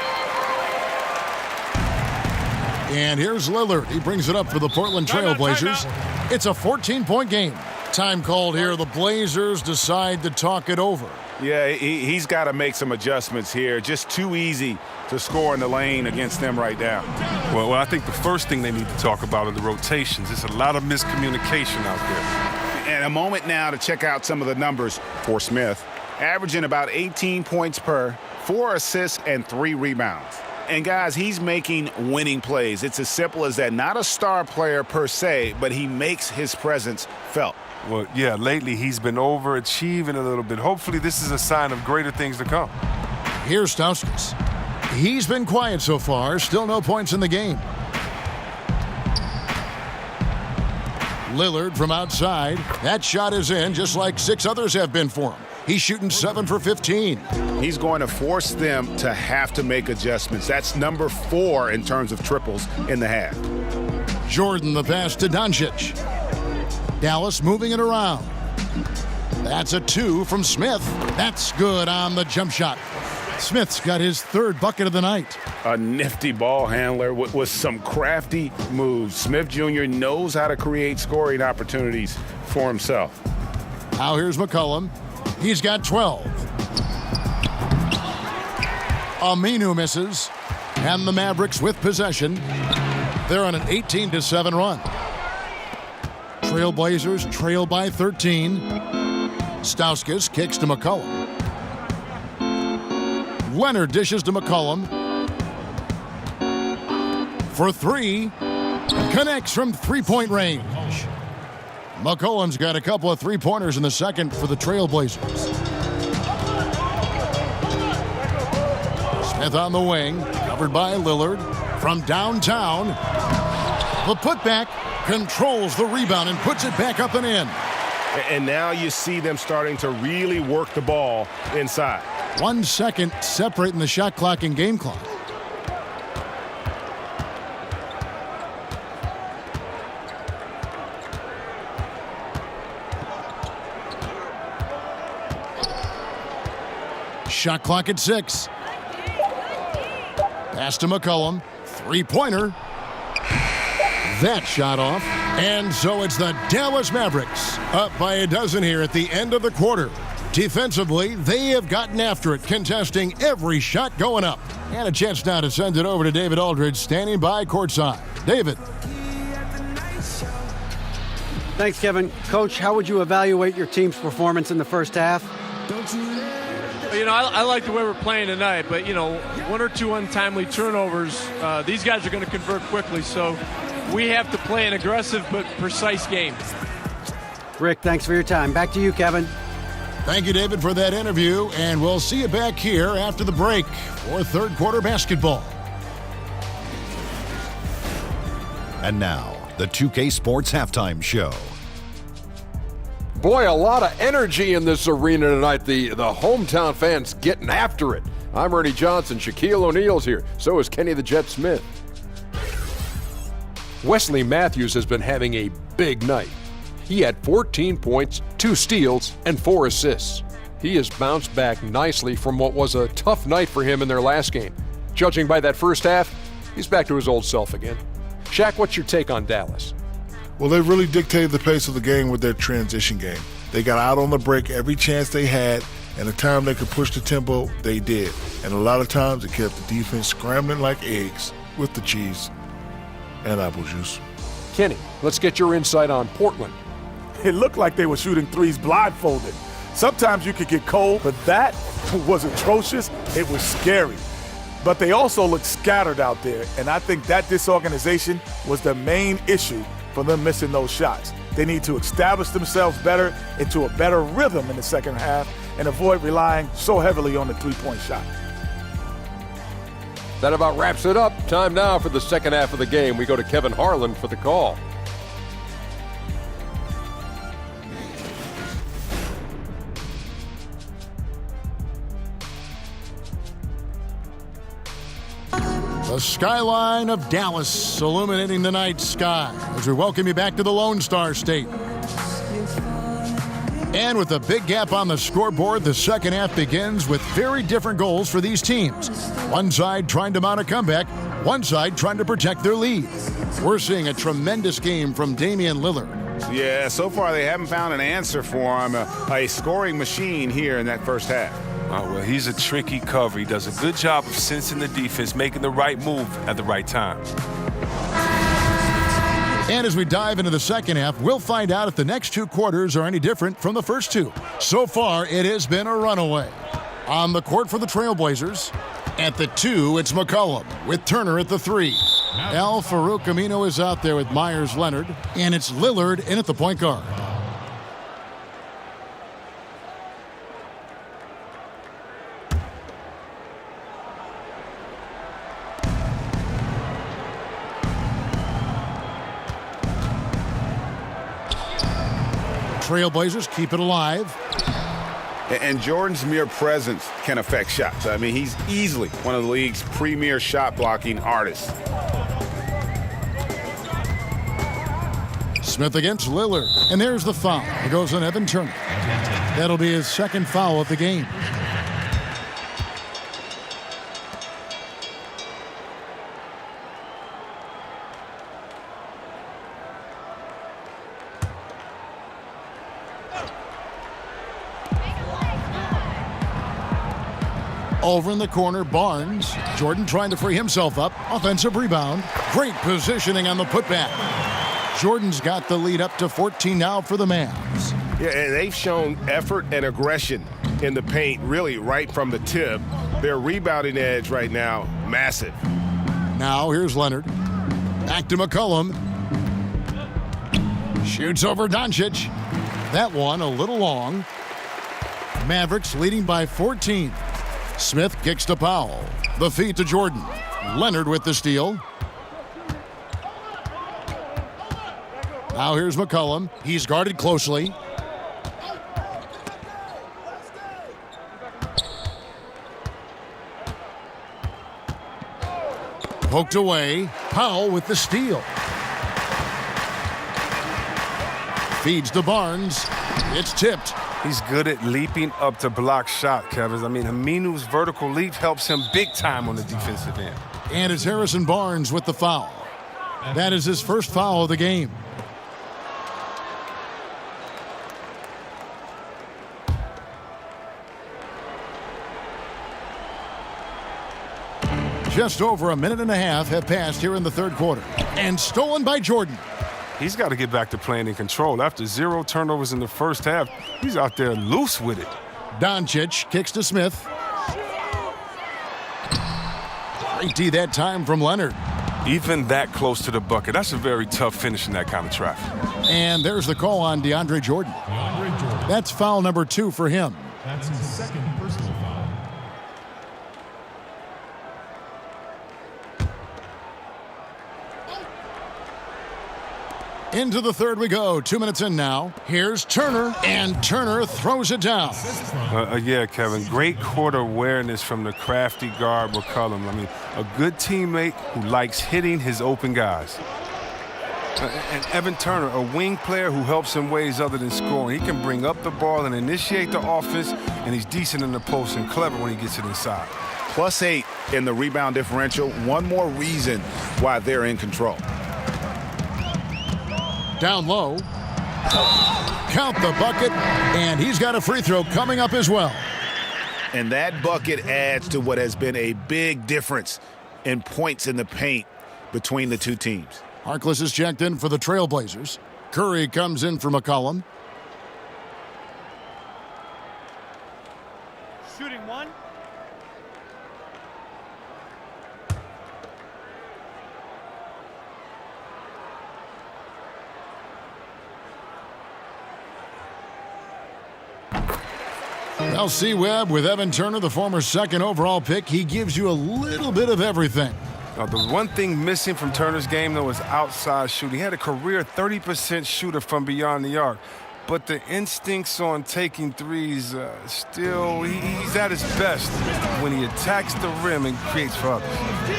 And here's Lillard. He brings it up for the Portland Trailblazers. It's a 14-point game. Time called here. The Blazers decide to talk it over. Yeah, he's got to make some adjustments here. Just too easy to score in the lane against them right now. Well, I think the first thing they need to talk about are the rotations. There's a lot of miscommunication out there. And a moment now to check out some of the numbers for Smith. Averaging about 18 points per, 4 assists, and 3 rebounds. And guys, he's making winning plays. It's as simple as that. Not a star player per se, but he makes his presence felt. Well, yeah, lately he's been overachieving a little bit. Hopefully this is a sign of greater things to come. Here's Stauskas. He's been quiet so far. Still no points in the game. Lillard from outside. That shot is in, just like 6 others have been for him. He's shooting 7 for 15. He's going to force them to have to make adjustments. That's number 4 in terms of triples in the half. Jordan the pass to Doncic. Dallas moving it around. That's a 2 from Smith. That's good on the jump shot. Smith's got his 3rd bucket of the night. A nifty ball handler with some crafty moves. Smith Jr. knows how to create scoring opportunities for himself. Now here's McCollum. He's got 12. Aminu misses. And the Mavericks with possession. They're on an 18-7 run. Trailblazers trail by 13. Stauskas kicks to McCollum. Leonard dishes to McCollum. For 3. Connects from 3-point range. McCollum's got a couple of 3-pointers in the second for the Trailblazers. Smith on the wing, covered by Lillard. From downtown, the putback controls the rebound and puts it back up and in. And now you see them starting to really work the ball inside. 1 second separating the shot clock and game clock. Shot clock at 6. Pass to McCollum. 3-pointer. That shot off. And so it's the Dallas Mavericks up by a dozen here at the end of the quarter. Defensively, they have gotten after it, contesting every shot going up. And a chance now to send it over to David Aldridge, standing by courtside. David. Thanks, Kevin. Coach, how would you evaluate your team's performance in the first half? You know, I like the way we're playing tonight, but, you know, 1 or 2 untimely turnovers, these guys are going to convert quickly, so we have to play an aggressive but precise game. Rick, thanks for your time. Back to you, Kevin. Thank you, David, for that interview, and we'll see you back here after the break for third quarter basketball. And now, the 2K Sports Halftime Show. Boy, a lot of energy in this arena tonight. The hometown fans getting after it. I'm Ernie Johnson. Shaquille O'Neal's here. So is Kenny the Jet Smith. Wesley Matthews has been having a big night. He had 14 points, 2 steals, and 4 assists. He has bounced back nicely from what was a tough night for him in their last game. Judging by that first half, he's back to his old self again. Shaq, what's your take on Dallas? Well, they really dictated the pace of the game with their transition game. They got out on the break every chance they had, and the time they could push the tempo, they did. And a lot of times it kept the defense scrambling like eggs with the cheese and apple juice. Kenny, let's get your insight on Portland. It looked like they were shooting threes blindfolded. Sometimes you could get cold, but that was atrocious. It was scary. But they also looked scattered out there, and I think that disorganization was the main issue for them missing those shots. They need to establish themselves better into a better rhythm in the second half and avoid relying so heavily on the three-point shot. That about wraps it up. Time now for the second half of the game. We go to Kevin Harlan for the call. The skyline of Dallas illuminating the night sky as we welcome you back to the Lone Star State. And with a big gap on the scoreboard, the second half begins with very different goals for these teams. One side trying to mount a comeback, one side trying to protect their lead. We're seeing a tremendous game from Damian Lillard. Yeah, so far they haven't found an answer for him, a scoring machine here in that first half. Oh, well, he's a tricky cover. He does a good job of sensing the defense, making the right move at the right time. And as we dive into the second half, we'll find out if the next 2 quarters are any different from the first 2. So far, it has been a runaway. On the court for the Trailblazers, at the 2, it's McCollum with Turner at the 3. Al Farouk Amino is out there with Myers Leonard, and it's Lillard in at the point guard. Trailblazers keep it alive. And Jordan's mere presence can affect shots. I mean, he's easily one of the league's premier shot blocking artists. Smith against Lillard. And there's the foul. It goes on Evan Turner. That'll be his second foul of the game. Over in the corner, Barnes. Jordan trying to free himself up. Offensive rebound. Great positioning on the putback. Jordan's got the lead up to 14 now for the Mavs. Yeah, and they've shown effort and aggression in the paint, really right from the tip. Their rebounding edge right now, massive. Now here's Leonard. Back to McCollum. Shoots over Doncic. That one a little long. Mavericks leading by 14. Smith kicks to Powell. The feed to Jordan. Leonard with the steal. Now here's McCollum. He's guarded closely. Poked away. Powell with the steal. Feeds to Barnes. It's tipped. He's good at leaping up to block shot, Kevin. I mean, Aminu's vertical leap helps him big time on the defensive end. And it's Harrison Barnes with the foul. That is his first foul of the game. Just over a minute and a half have passed here in the third quarter. And stolen by Jordan. He's got to get back to playing in control. After 0 turnovers in the first half, he's out there loose with it. Doncic kicks to Smith. Great D that time from Leonard. Even that close to the bucket, that's a very tough finish in that kind of traffic. And there's the call on DeAndre Jordan. That's foul number 2 for him. That's his second personal foul. Into the third we go. 2 minutes in now. Here's Turner, and Turner throws it down. Yeah, Kevin, great court awareness from the crafty guard McCollum. I mean, a good teammate who likes hitting his open guys. And Evan Turner, a wing player who helps in ways other than scoring. He can bring up the ball and initiate the offense, and he's decent in the post and clever when he gets it inside. +8 in the rebound differential. One more reason why they're in control. Down low. Count the bucket, and he's got a free throw coming up as well. And that bucket adds to what has been a big difference in points in the paint between the two teams. Harkless is checked in for the Trailblazers. Curry comes in for McCollum. Shooting one. Well, C-Webb with Evan Turner, the former second overall pick, he gives you a little bit of everything. Now, the one thing missing from Turner's game, though, is outside shooting. He had a career 30% shooter from beyond the arc. But the instincts on taking threes, still, he's at his best when he attacks the rim and creates for others.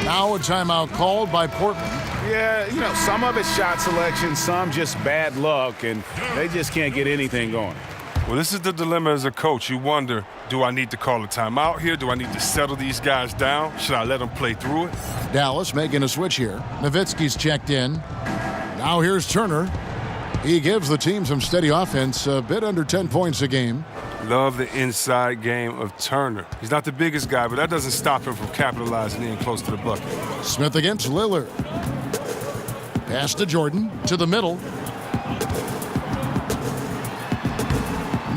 Now a timeout called by Portland. Yeah, you know, some of it's shot selection, some just bad luck, and they just can't get anything going. Well, this is the dilemma as a coach. You wonder, do I need to call a timeout here? Do I need to settle these guys down? Should I let them play through it? Dallas making a switch here. Nowitzki's checked in. Now here's Turner. He gives the team some steady offense, a bit under 10 points a game. Love the inside game of Turner. He's not the biggest guy, but that doesn't stop him from capitalizing in close to the bucket. Smith against Lillard. Pass to Jordan, to the middle.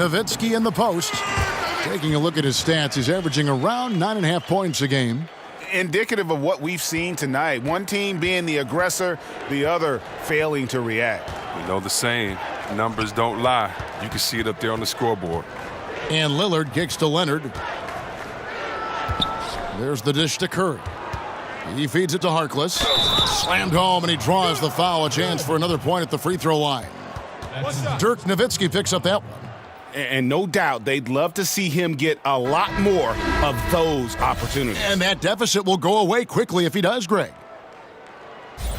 Nowitzki in the post. Taking a look at his stats, he's averaging around 9.5 points a game. Indicative of what we've seen tonight. One team being the aggressor, the other failing to react. You know the saying, numbers don't lie. You can see it up there on the scoreboard. And Lillard kicks to Leonard. There's the dish to Curry. He feeds it to Harkless. Slammed home, and he draws the foul. A chance for another point at the free throw line. Dirk Nowitzki picks up that one. And no doubt they'd love to see him get a lot more of those opportunities. And that deficit will go away quickly if he does, Greg.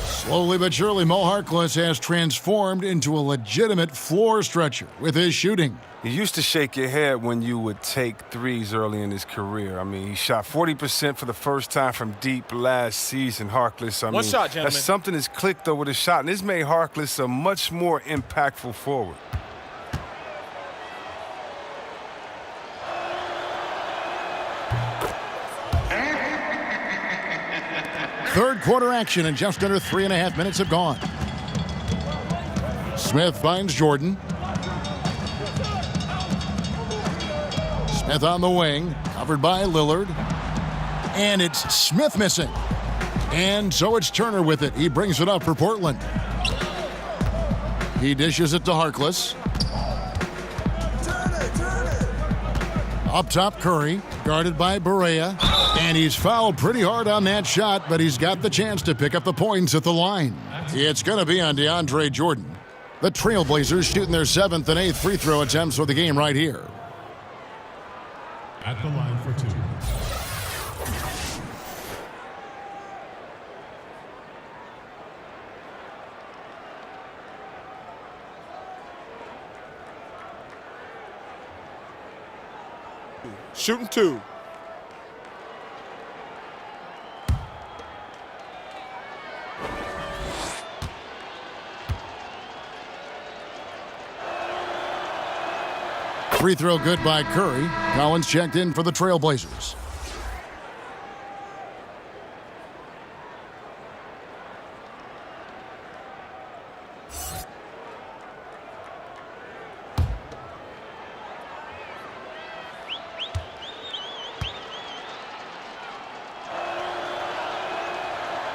Slowly but surely, Mo Harkless has transformed into a legitimate floor stretcher with his shooting. He used to shake your head when you would take threes early in his career. I mean, he shot 40% for the first time from deep last season, Harkless. One shot, gentlemen. That's something that's clicked over the shot, and this made Harkless a much more impactful forward. Third quarter action, and just under 3.5 minutes have gone. Smith finds Jordan. Smith on the wing, covered by Lillard. And it's Smith missing. And so it's Turner with it. He brings it up for Portland. He dishes it to Harkless. Up top, Curry, guarded by Barea. And he's fouled pretty hard on that shot, but he's got the chance to pick up the points at the line. It's going to be on DeAndre Jordan. The Trailblazers shooting their 7th and 8th free throw attempts for the game right here. At the line for 2. Shooting 2. Free throw good by Curry. Collins checked in for the Trailblazers.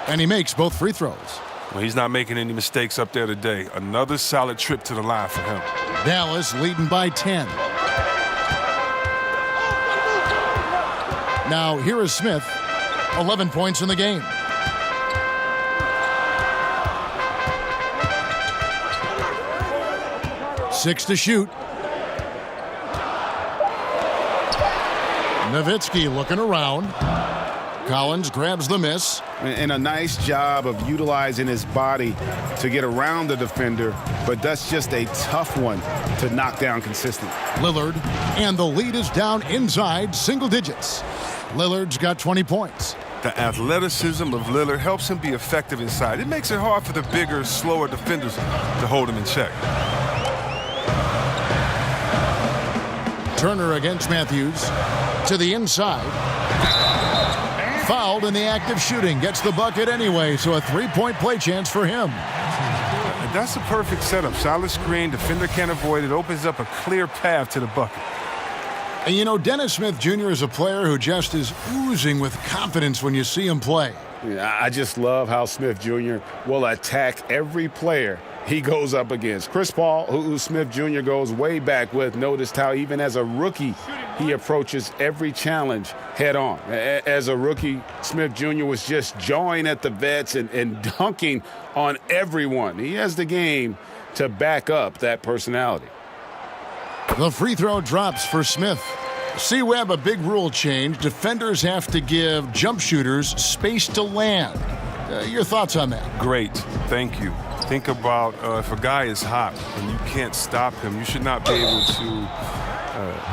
And he makes both free throws. Well, he's not making any mistakes up there today. Another solid trip to the line for him. Dallas leading by 10. Now, here is Smith, 11 points in the game. 6 to shoot. Nowitzki looking around. Collins grabs the miss. And a nice job of utilizing his body to get around the defender, but that's just a tough one to knock down consistently. Lillard, and the lead is down inside single digits. Lillard's got 20 points. The athleticism of Lillard helps him be effective inside. It makes it hard for the bigger, slower defenders to hold him in check. Turner against Matthews. To the inside. Fouled in the act of shooting. Gets the bucket anyway, so a three-point play chance for him. And that's a perfect setup. Solid screen, defender can't avoid it. Opens up a clear path to the bucket. And you know, Dennis Smith Jr. is a player who just is oozing with confidence when you see him play. Yeah, I just love how Smith Jr. will attack every player he goes up against. Chris Paul, who Smith Jr. goes way back with, noticed how even as a rookie, he approaches every challenge head on. As a rookie, Smith Jr. was just jawing at the vets and dunking on everyone. He has the game to back up that personality. The free throw drops for Smith. C-Web, a big rule change. Defenders have to give jump shooters space to land. Your thoughts on that? Great. Thank you. Think about if a guy is hot and you can't stop him, you should not be able to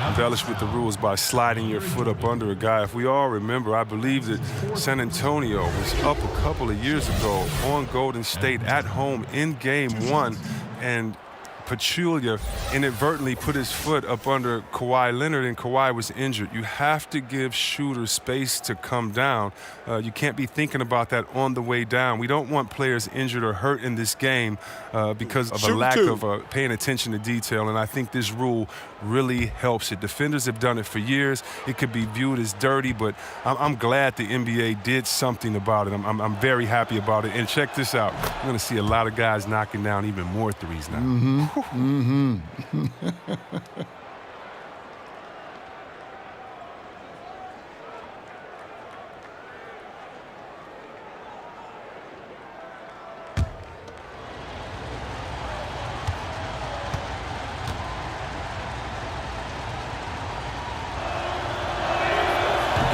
embellish with the rules by sliding your foot up under a guy. If we all remember, I believe that San Antonio was up a couple of years ago on Golden State at home in Game 1, and Pachulia inadvertently put his foot up under Kawhi Leonard, and Kawhi was injured. You have to give shooters space to come down. You can't be thinking about that on the way down. We don't want players injured or hurt in this game because of a lack of paying attention to detail, and I think this rule really helps it. Defenders have done it for years. It could be viewed as dirty, but I'm glad the NBA did something about it. I'm very happy about it. And check this out. We're going to see a lot of guys knocking down even more threes now. Mm-hmm. Mm-hmm.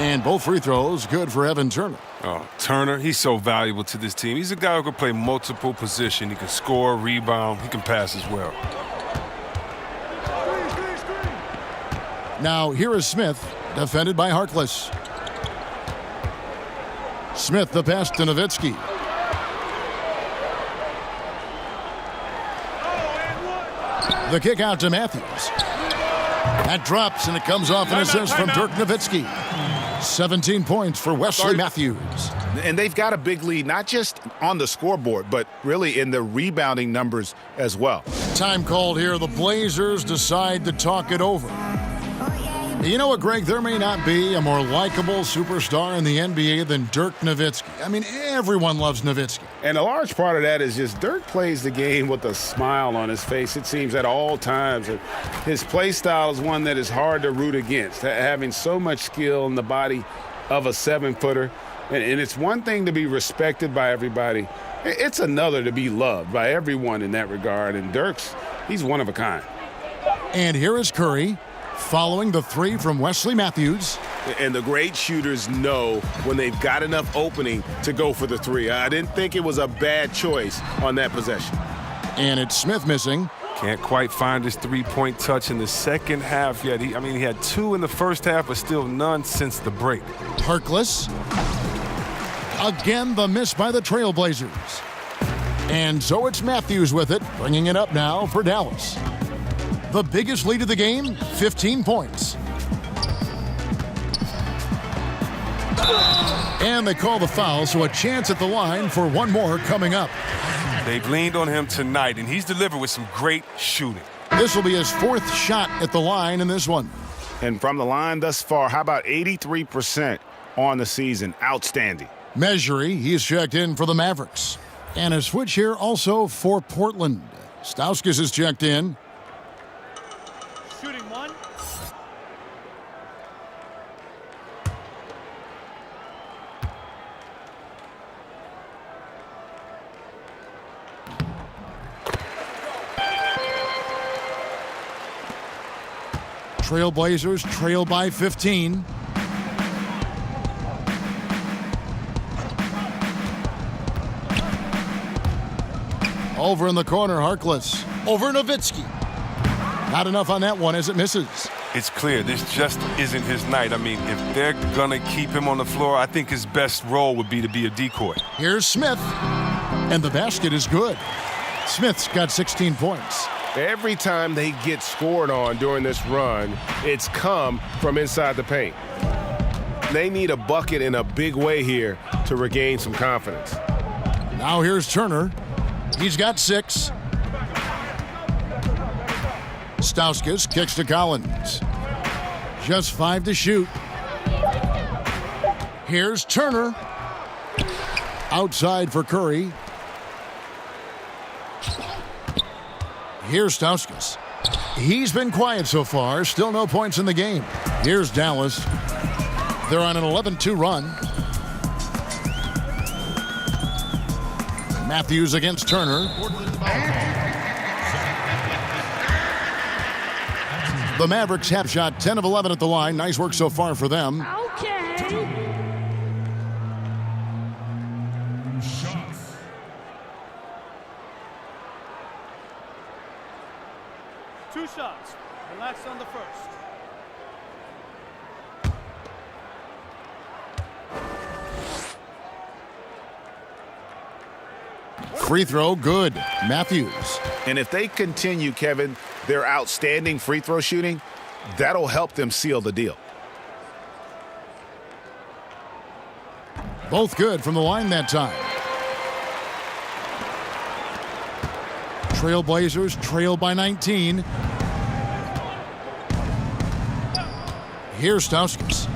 And both free throws good for Evan Turner. Oh, Turner, he's so valuable to this team. He's a guy who can play multiple positions. He can score, rebound, he can pass as well. Now here is Smith, defended by Harkless. Smith the pass to Nowitzki. The kick out to Matthews. That drops, and it comes off an assist from Dirk Nowitzki. 17 points for Wesley Matthews. And they've got a big lead, not just on the scoreboard, but really in the rebounding numbers as well. Time called here. The Blazers decide to talk it over. You know what, Greg? There may not be a more likable superstar in the NBA than Dirk Nowitzki. I mean, everyone loves Nowitzki. And a large part of that is just Dirk plays the game with a smile on his face, it seems, at all times. And his play style is one that is hard to root against, having so much skill in the body of a 7-footer. And it's one thing to be respected by everybody. It's another to be loved by everyone in that regard. And he's one of a kind. And here is Curry, following the three from Wesley Matthews. And the great shooters know when they've got enough opening to go for the three. I didn't think it was a bad choice on that possession. And it's Smith missing. Can't quite find his three-point touch in the second half yet. He had 2 in the first half, but still none since the break. Harkless. Again, the miss by the Trailblazers. And so it's Matthews with it, bringing it up now for Dallas. The biggest lead of the game, 15 points. And they call the foul, so a chance at the line for one more coming up. They've leaned on him tonight, and he's delivered with some great shooting. This will be his 4th shot at the line in this one. And from the line thus far, how about 83% on the season? Outstanding. Measury, he's checked in for the Mavericks. And a switch here also for Portland. Stauskas is checked in. Shooting one. Trailblazers trail by 15. Over in the corner, Harkless. Over Nowitzki. Not enough on that one as it misses. It's clear this just isn't his night. I mean, if they're going to keep him on the floor, I think his best role would be to be a decoy. Here's Smith. And the basket is good. Smith's got 16 points. Every time they get scored on during this run, it's come from inside the paint. They need a bucket in a big way here to regain some confidence. Now here's Turner. He's got 6. Stauskas kicks to Collins. Just 5 to shoot. Here's Turner. Outside for Curry. Here's Stauskas. He's been quiet so far. Still no points in the game. Here's Dallas. They're on an 11-2 run. Matthews against Turner. The Mavericks have shot 10 of 11 at the line. Nice work so far for them. Okay. 2 shots. Relax on the first. Free throw, good. Matthews. And if they continue, Kevin, their outstanding free throw shooting, that'll help them seal the deal. Both good from the line that time. Trailblazers trail by 19. Here's Stauskas.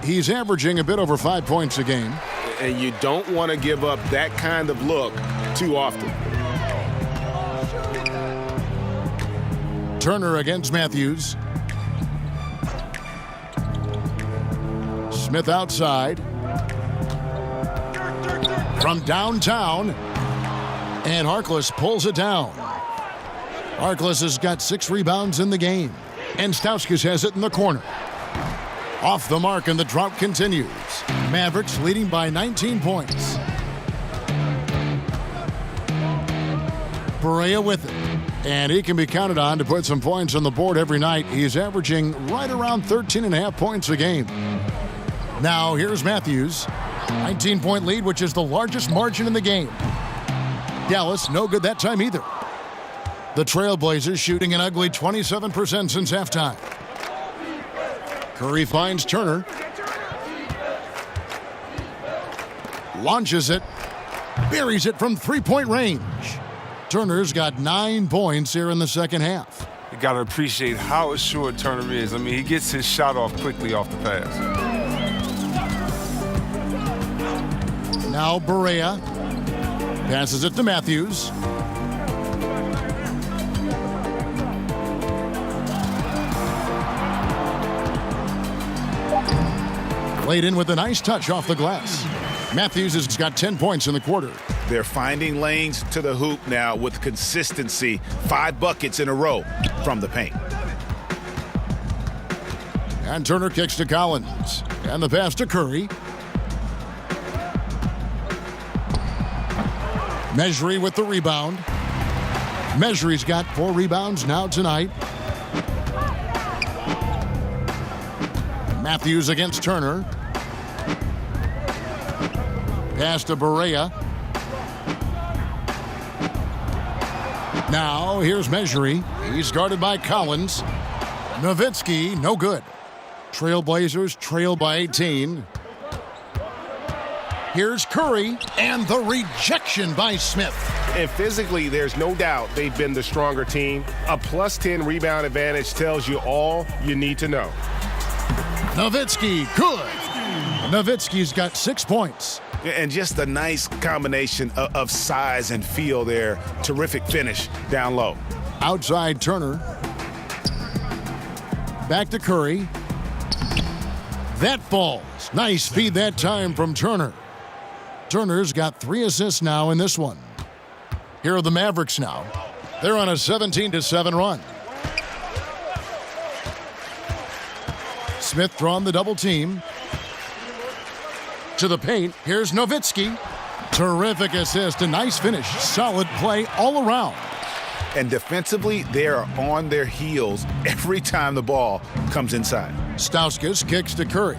He's averaging a bit over 5 points a game. And you don't want to give up that kind of look too often. Turner against Matthews. Smith outside. From downtown. And Harkless pulls it down. Harkless has got 6 rebounds in the game. And Stauskas has it in the corner. Off the mark, and the drought continues. Mavericks leading by 19 points. Barea with it. And he can be counted on to put some points on the board every night. He's averaging right around 13.5 points a game. Now here's Matthews. 19-point lead, which is the largest margin in the game. Dallas, no good that time either. The Trailblazers shooting an ugly 27% since halftime. Curry finds Turner. Launches it. Buries it from three-point range. Turner's got 9 points here in the second half. You got to appreciate how assured Turner is. I mean, he gets his shot off quickly off the pass. Now Barea passes it to Matthews. Played in with a nice touch off the glass. Matthews has got 10 points in the quarter. They're finding lanes to the hoop now with consistency. 5 buckets in a row from the paint. And Turner kicks to Collins. And the pass to Curry. Mejri with the rebound. Mejri's got 4 rebounds now tonight. Matthews against Turner. Pass to Barea. Now here's Mejri. He's guarded by Collins. Nowitzki, no good. Trailblazers trail by 18. Here's Curry, and the rejection by Smith. And physically, there's no doubt they've been the stronger team. A plus 10 rebound advantage tells you all you need to know. Nowitzki, good. Nowitzki's got 6 points. And just a nice combination of size and feel there. Terrific finish down low. Outside Turner. Back to Curry. That falls. Nice feed that time from Turner. Turner's got 3 assists now in this one. Here are the Mavericks now. They're on a 17-7 run. Smith drawn the double team. To the paint, here's Nowitzki. Terrific assist, a nice finish. Solid play all around. And defensively, they are on their heels every time the ball comes inside. Stauskas kicks to Curry.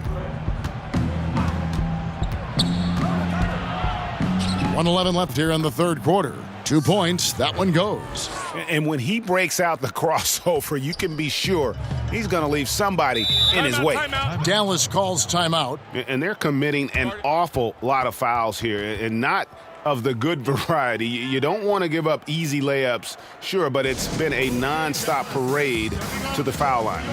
1:11 left here in the third quarter. 2 points, that one goes. And when he breaks out the crossover, you can be sure he's going to leave somebody in his way. Dallas calls timeout. And they're committing an awful lot of fouls here, and not of the good variety. You don't want to give up easy layups, sure, but it's been a nonstop parade to the foul line.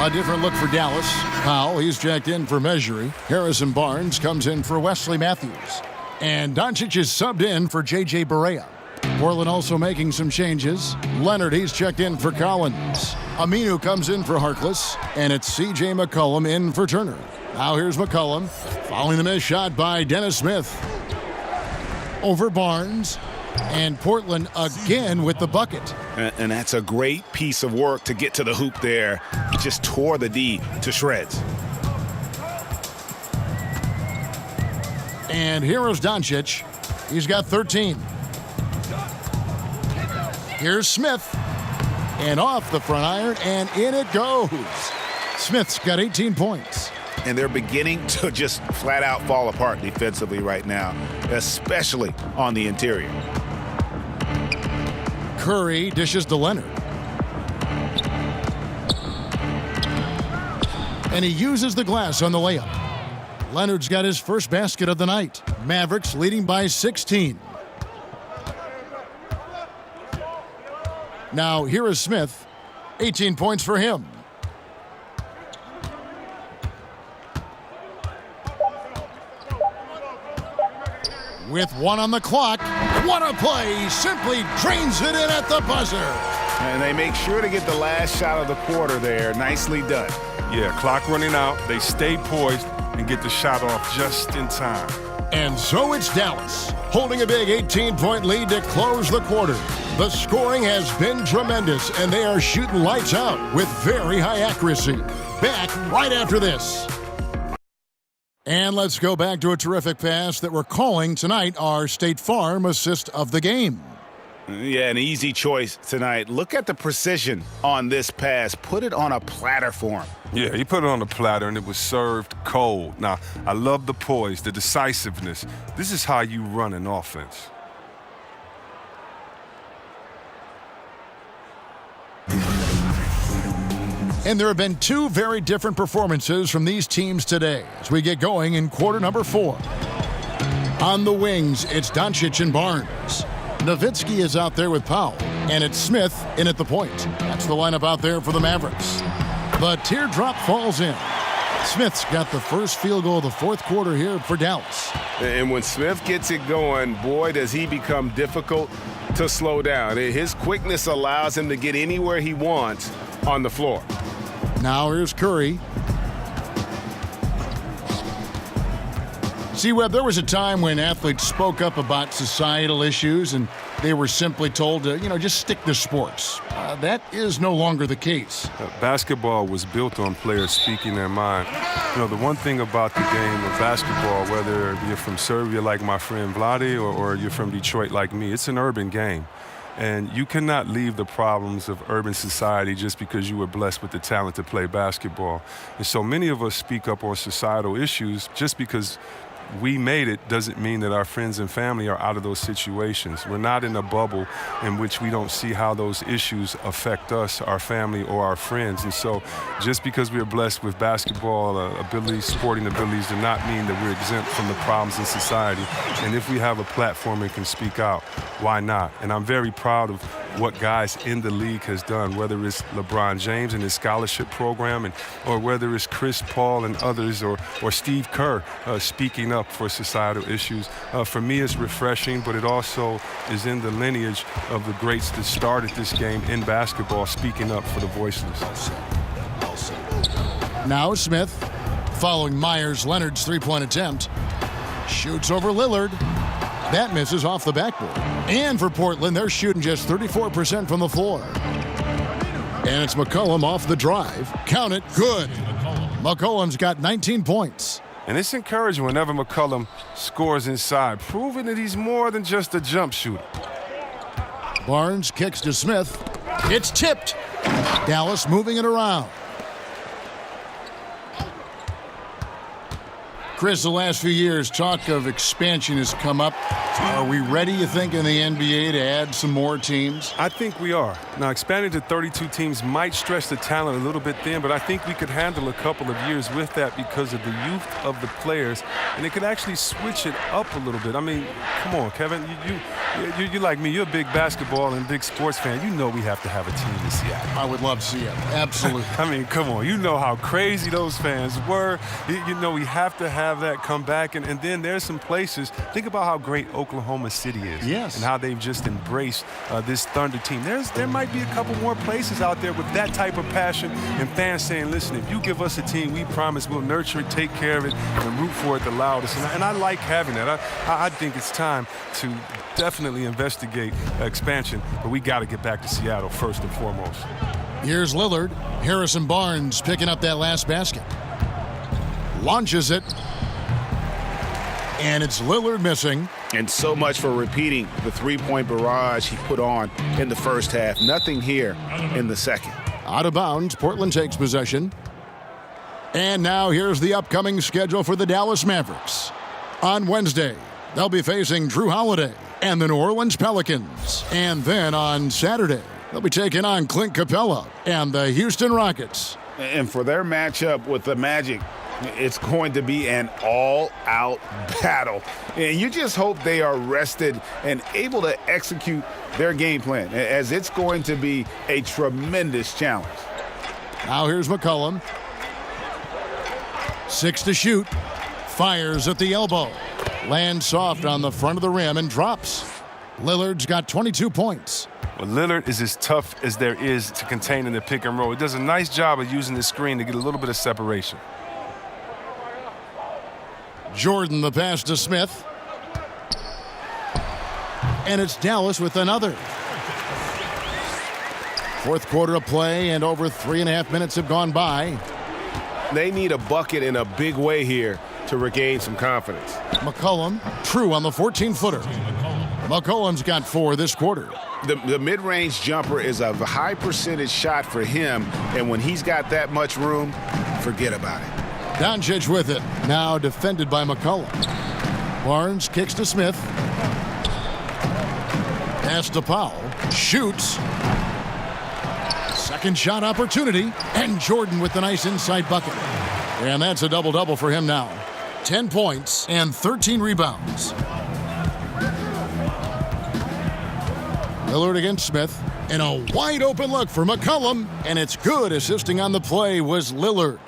A different look for Dallas. Powell, he's checked in for Measury. Harrison Barnes comes in for Wesley Matthews. And Doncic is subbed in for J.J. Barea. Portland also making some changes. Leonard, he's checked in for Collins. Aminu comes in for Harkless. And it's C.J. McCollum in for Turner. Now here's McCollum, following the missed shot by Dennis Smith. Over Barnes, and Portland again with the bucket. And that's a great piece of work to get to the hoop there. He just tore the D to shreds. And here is Doncic. He's got 13. Here's Smith. And off the front iron, and in it goes. Smith's got 18 points. And they're beginning to just flat out fall apart defensively right now, especially on the interior. Curry dishes to Leonard. And he uses the glass on the layup. Leonard's got his first basket of the night. Mavericks leading by 16. Now here is Smith. 18 points for him. With one on the clock, what a play! Simply drains it in at the buzzer. And they make sure to get the last shot of the quarter there. Nicely done. Yeah, clock running out. They stay poised and get the shot off just in time. And so it's Dallas, holding a big 18-point lead to close the quarter. The scoring has been tremendous, and they are shooting lights out with very high accuracy. Back right after this. And let's go back to a terrific pass that we're calling tonight our State Farm assist of the game. Yeah, an easy choice tonight. Look at the precision on this pass. Put it on a platter for him. Yeah, he put it on the platter, and it was served cold. Now, I love the poise, the decisiveness. This is how you run an offense. And there have been two very different performances from these teams today as we get going in quarter number 4. On the wings, it's Doncic and Barnes. Nowitzki is out there with Powell, and it's Smith in at the point. That's the lineup out there for the Mavericks. The teardrop falls in. Smith's got the first field goal of the fourth quarter here for Dallas. And when Smith gets it going, boy, does he become difficult to slow down. His quickness allows him to get anywhere he wants on the floor. Now here's Curry. See, Webb, there was a time when athletes spoke up about societal issues and they were simply told to, just stick to sports. That is no longer the case. Basketball was built on players speaking their mind. The one thing about the game of basketball, whether you're from Serbia like my friend Vlade or you're from Detroit like me, it's an urban game. And you cannot leave the problems of urban society just because you were blessed with the talent to play basketball. And so many of us speak up on societal issues just because we made it doesn't mean that our friends and family are out of those situations. We're not in a bubble in which we don't see how those issues affect us, our family, or our friends. And so just because we're blessed with basketball abilities, sporting abilities, do not mean that we're exempt from the problems in society. And if we have a platform and can speak out, why not? And I'm very proud of what guys in the league has done, whether it's LeBron James and his scholarship program, or whether it's Chris Paul and others, or Steve Kerr speaking up for societal issues. For me, it's refreshing, but it also is in the lineage of the greats that started this game in basketball, speaking up for the voiceless. Now Smith, following Myers-Leonard's three-point attempt, shoots over Lillard. That misses off the backboard. And for Portland, they're shooting just 34% from the floor. And it's McCollum off the drive. Count it. Good. McCollum's got 19 points. And it's encouraging whenever McCollum scores inside, proving that he's more than just a jump shooter. Barnes kicks to Smith. It's tipped. Dallas moving it around. Chris, the last few years, talk of expansion has come up. Are we ready, you think, in the NBA to add some more teams? I think we are. Now, expanding to 32 teams might stretch the talent a little bit thin, but I think we could handle a couple of years with that because of the youth of the players, and it could actually switch it up a little bit. I mean, come on, Kevin. You like me. You're a big basketball and big sports fan. You know we have to have a team in Seattle. I would love to see it. Absolutely. I mean, come on. You know how crazy those fans were. You know we have to have that come back. And then there's some places. Think about how great Oklahoma City is. Yes. And how they've just embraced this Thunder team. There might be a couple more places out there with that type of passion and fans saying, listen, if you give us a team, we promise we'll nurture it, take care of it, and root for it the loudest. And I like having that. I think it's time to definitely investigate expansion, but we got to get back to Seattle first and foremost. Here's Lillard. Harrison Barnes picking up that last basket. Launches it. And it's Lillard missing. And so much for repeating the three-point barrage he put on in the first half. Nothing here in the second. Out of bounds, Portland takes possession. And now here's the upcoming schedule for the Dallas Mavericks. On Wednesday, they'll be facing Drew Holiday and the New Orleans Pelicans. And then on Saturday, they'll be taking on Clint Capella and the Houston Rockets. And for their matchup with the Magic, it's going to be an all-out battle. And you just hope they are rested and able to execute their game plan, as it's going to be a tremendous challenge. Now here's McCollum. 6 to shoot. Fires at the elbow. Lands soft on the front of the rim and drops. Lillard's got 22 points. Well, Lillard is as tough as there is to contain in the pick and roll. He does a nice job of using the screen to get a little bit of separation. Jordan the pass to Smith. And it's Dallas with another. Fourth quarter of play and over 3.5 minutes have gone by. They need a bucket in a big way here to regain some confidence. McCollum, true on the 14-footer. McCollum's got 4 this quarter. The mid-range jumper is a high percentage shot for him, and when he's got that much room, forget about it. Doncic with it, now defended by McCollum. Barnes kicks to Smith. Pass to Powell, shoots. Second shot opportunity, and Jordan with the nice inside bucket. And that's a double-double for him now. 10 points and 13 rebounds. Lillard against Smith, and a wide-open look for McCollum, and it's good. Assisting on the play was Lillard.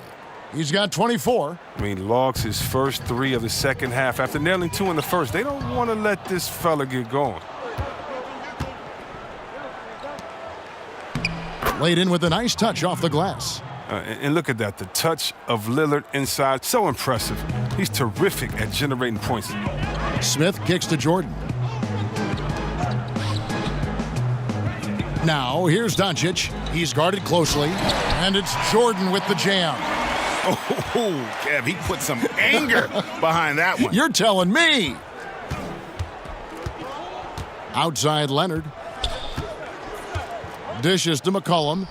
He's got 24. I mean, logs his first 3 of the second half after nailing 2 in the first. They don't want to let this fella get going. Laid in with a nice touch off the glass. And look at that, the touch of Lillard inside, so impressive. He's terrific at generating points. Smith kicks to Jordan. Now, here's Doncic. He's guarded closely, and it's Jordan with the jam. Oh, Kev, he put some anger behind that one. You're telling me. Outside Leonard. Dishes to McCollum.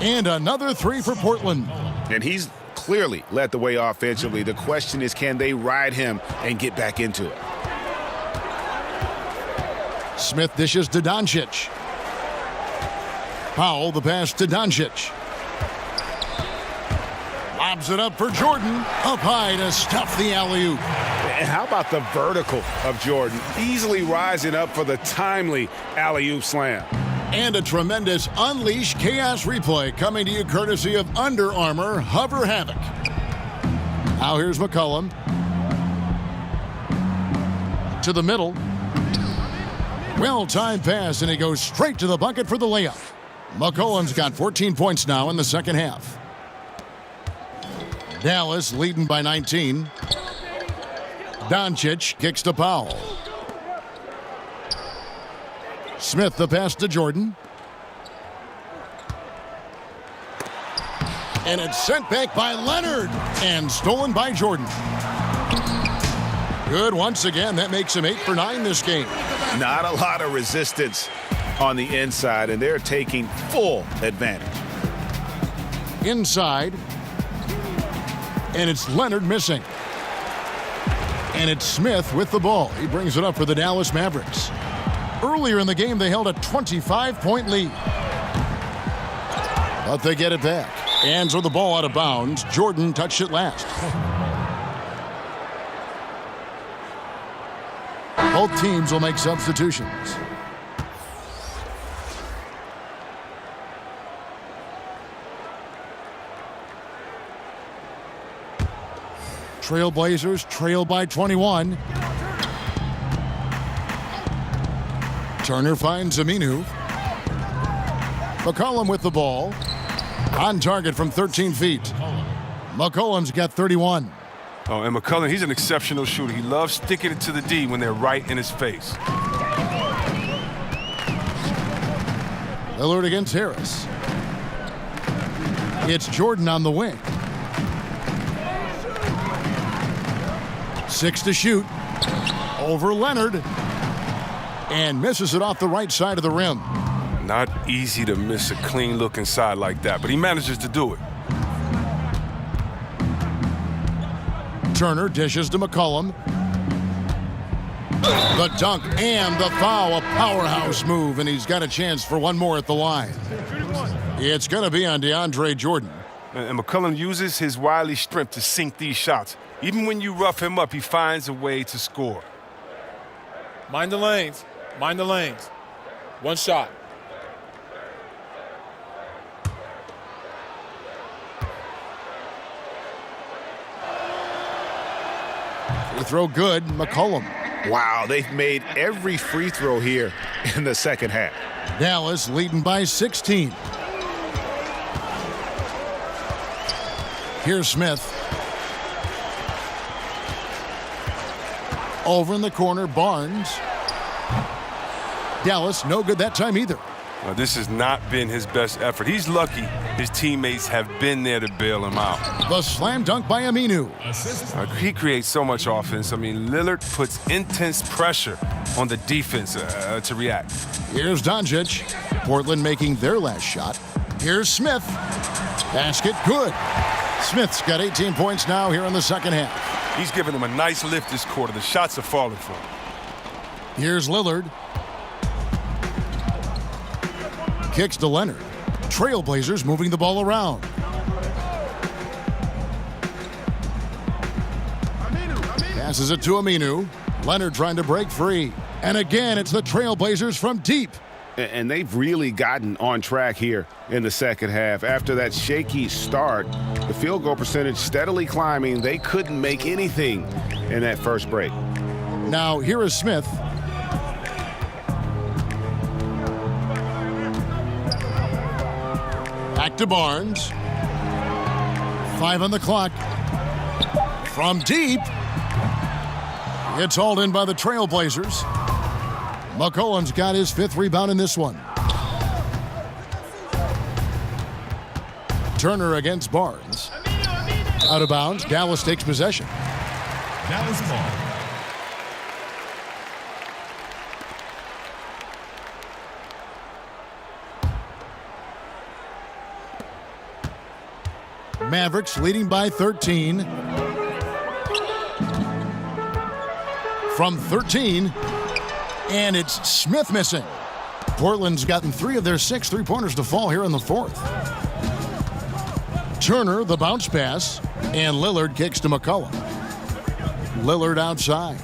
And another 3 for Portland. And he's clearly led the way offensively. The question is, can they ride him and get back into it? Smith dishes to Doncic. Powell, the pass to Doncic. Lobs it up for Jordan. Up high to stuff the alley-oop. And how about the vertical of Jordan? Easily rising up for the timely alley-oop slam. And a tremendous Unleash Chaos replay coming to you courtesy of Under Armour Hover Havoc. Now here's McCollum. To the middle. Well-timed pass, and he goes straight to the bucket for the layup. McCollum's got 14 points now in the second half. Dallas leading by 19. Doncic kicks to Powell. Smith the pass to Jordan. And it's sent back by Leonard and stolen by Jordan. Good once again. That makes him 8 for 9 this game. Not a lot of resistance on the inside, and they're taking full advantage. Inside. And it's Leonard missing. And it's Smith with the ball. He brings it up for the Dallas Mavericks. Earlier in the game, they held a 25-point lead. But they get it back. Hands with the ball out of bounds. Jordan touched it last. Both teams will make substitutions. Trailblazers trail by 21. Turner finds Aminu. McCollum with the ball. On target from 13 feet. McCollum's got 31. Oh, and McCollum, he's an exceptional shooter. He loves sticking it to the D when they're right in his face. Lillard against Harris. It's Jordan on the wing. 6 to shoot. Over Leonard. And misses it off the right side of the rim. Not easy to miss a clean look inside like that, but he manages to do it. Turner dishes to McCollum. The dunk and the foul, a powerhouse move, and he's got a chance for one more at the line. It's going to be on DeAndre Jordan. And McCollum uses his wily strength to sink these shots. Even when you rough him up, he finds a way to score. Mind the lanes. Mind the lanes. One shot. Free throw good, McCollum. Wow, they've made every free throw here in the second half. Dallas leading by 16. Here's Smith. Over in the corner, Barnes. Dallas, no good that time either. This has not been his best effort. He's lucky his teammates have been there to bail him out. The slam dunk by Aminu. He creates so much offense. I mean, Lillard puts intense pressure on the defense to react. Here's Doncic. Portland making their last shot. Here's Smith. Basket good. Smith's got 18 points now here in the second half. He's giving them a nice lift this quarter. The shots are falling for him. Here's Lillard. Kicks to Leonard. Trailblazers moving the ball around. Passes it to Aminu. Leonard trying to break free. And again, it's the Trailblazers from deep. And they've really gotten on track here in the second half. After that shaky start, the field goal percentage steadily climbing. They couldn't make anything in that first break. Now, here is Smith. Back to Barnes. 5 on the clock. From deep. It's hauled in by the Trailblazers. McCollum's got his 5th rebound in this one. Turner against Barnes. Out of bounds. Dallas takes possession. Dallas ball. Mavericks leading by 13. From 13. And it's Smith missing. Portland's gotten 3 of their 6 3-pointers to fall here in the 4th. Turner, the bounce pass. And Lillard kicks to McCollum. Lillard outside.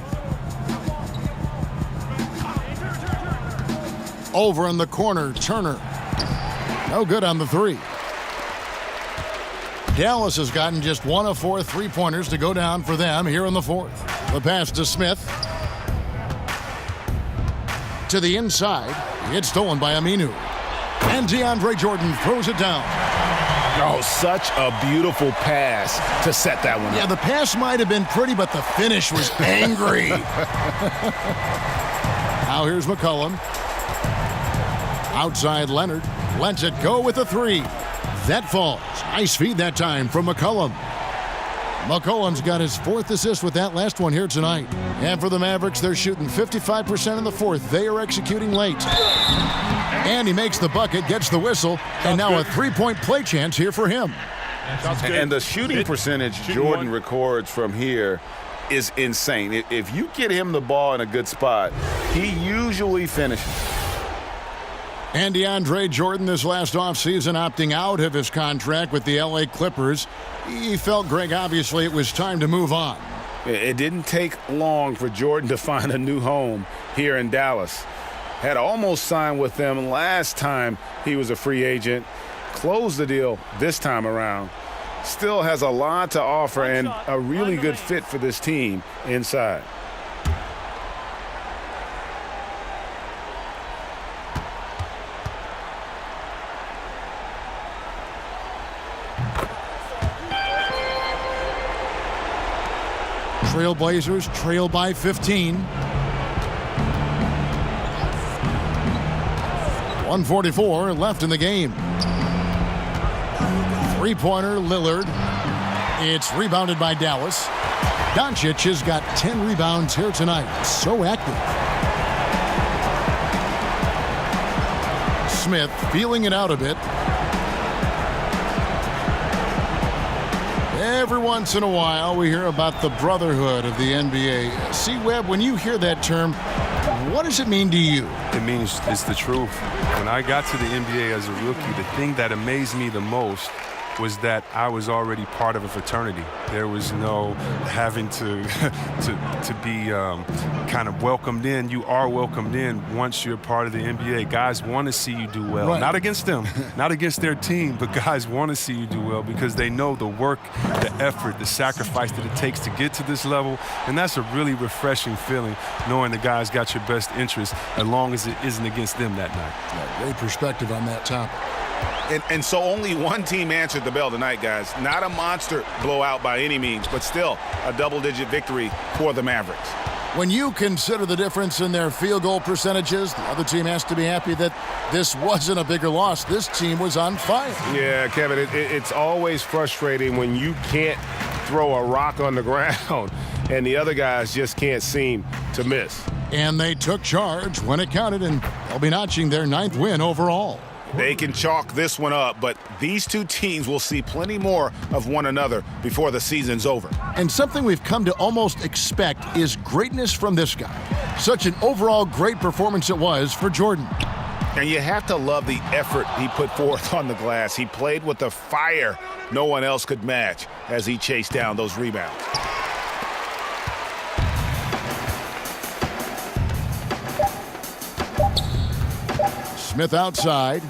Over in the corner, Turner. No good on the 3. Dallas has gotten just 1 of 4 3-pointers to go down for them here in the 4th. The pass to Smith. To the inside. It's stolen by Aminu. And DeAndre Jordan throws it down. Oh, such a beautiful pass to set that one up. Yeah, the pass might have been pretty, but the finish was angry. Now here's McCollum. Outside Leonard. Lets it go with a 3. That falls. Nice feed that time from McCollum. McCollum's got his 4th assist with that last one here tonight. And for the Mavericks, they're shooting 55% in the 4th. They are executing late. And he makes the bucket, gets the whistle, and now a 3-point play chance here for him. And the shooting percentage Jordan records from here is insane. If you get him the ball in a good spot, he usually finishes. And DeAndre Jordan this last offseason opting out of his contract with the LA Clippers. He felt, Greg, obviously it was time to move on. It didn't take long for Jordan to find a new home here in Dallas. Had almost signed with them last time he was a free agent. Closed the deal this time around. Still has a lot to offer and a really good fit for this team inside. Trailblazers trail by 15. 1:44 left in the game. Three-pointer, Lillard. It's rebounded by Dallas. Doncic has got 10 rebounds here tonight. So active. Smith feeling it out a bit. Every once in a while, we hear about the brotherhood of the NBA. C. Webb, when you hear that term, what does it mean to you? It means it's the truth. When I got to the NBA as a rookie, the thing that amazed me the most was that I was already part of a fraternity. There was no having to be kind of welcomed in. You are welcomed in once you're part of the NBA. Guys want to see you do well. Right. Not against them, not against their team, but guys want to see you do well because they know the work, the effort, the sacrifice that it takes to get to this level. And that's a really refreshing feeling, knowing the guys got your best interest as long as it isn't against them that night. Yeah, great perspective on that topic. And so only one team answered the bell tonight, guys. Not a monster blowout by any means, but still a double-digit victory for the Mavericks. When you consider the difference in their field goal percentages, the other team has to be happy that this wasn't a bigger loss. This team was on fire. Yeah, Kevin, it's always frustrating when you can't throw a rock on the ground and the other guys just can't seem to miss. And they took charge when it counted, and they'll be notching their 9th win overall. They can chalk this one up, but these two teams will see plenty more of one another before the season's over. And something we've come to almost expect is greatness from this guy. Such an overall great performance it was for Jordan. And you have to love the effort he put forth on the glass. He played with the fire no one else could match as he chased down those rebounds. Smith outside.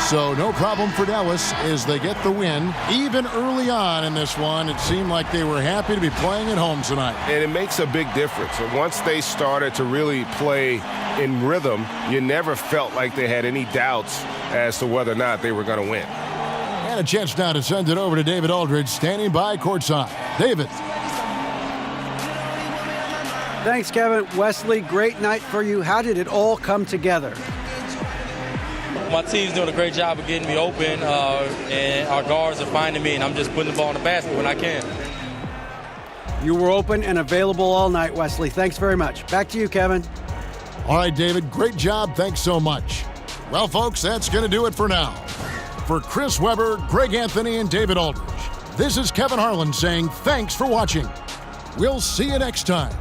So no problem for Dallas as they get the win. Even early on in this one, it seemed like they were happy to be playing at home tonight. And it makes a big difference. And once they started to really play in rhythm, you never felt like they had any doubts as to whether or not they were going to win. And a chance now to send it over to David Aldridge, standing by courtside. David. Thanks, Kevin. Wesley, great night for you. How did it all come together? My team's doing a great job of getting me open, and our guards are finding me, and I'm just putting the ball in the basket when I can. You were open and available all night, Wesley. Thanks very much. Back to you, Kevin. All right, David, great job. Thanks so much. Well, folks, that's going to do it for now. For Chris Webber, Greg Anthony, and David Aldridge, this is Kevin Harlan saying thanks for watching. We'll see you next time.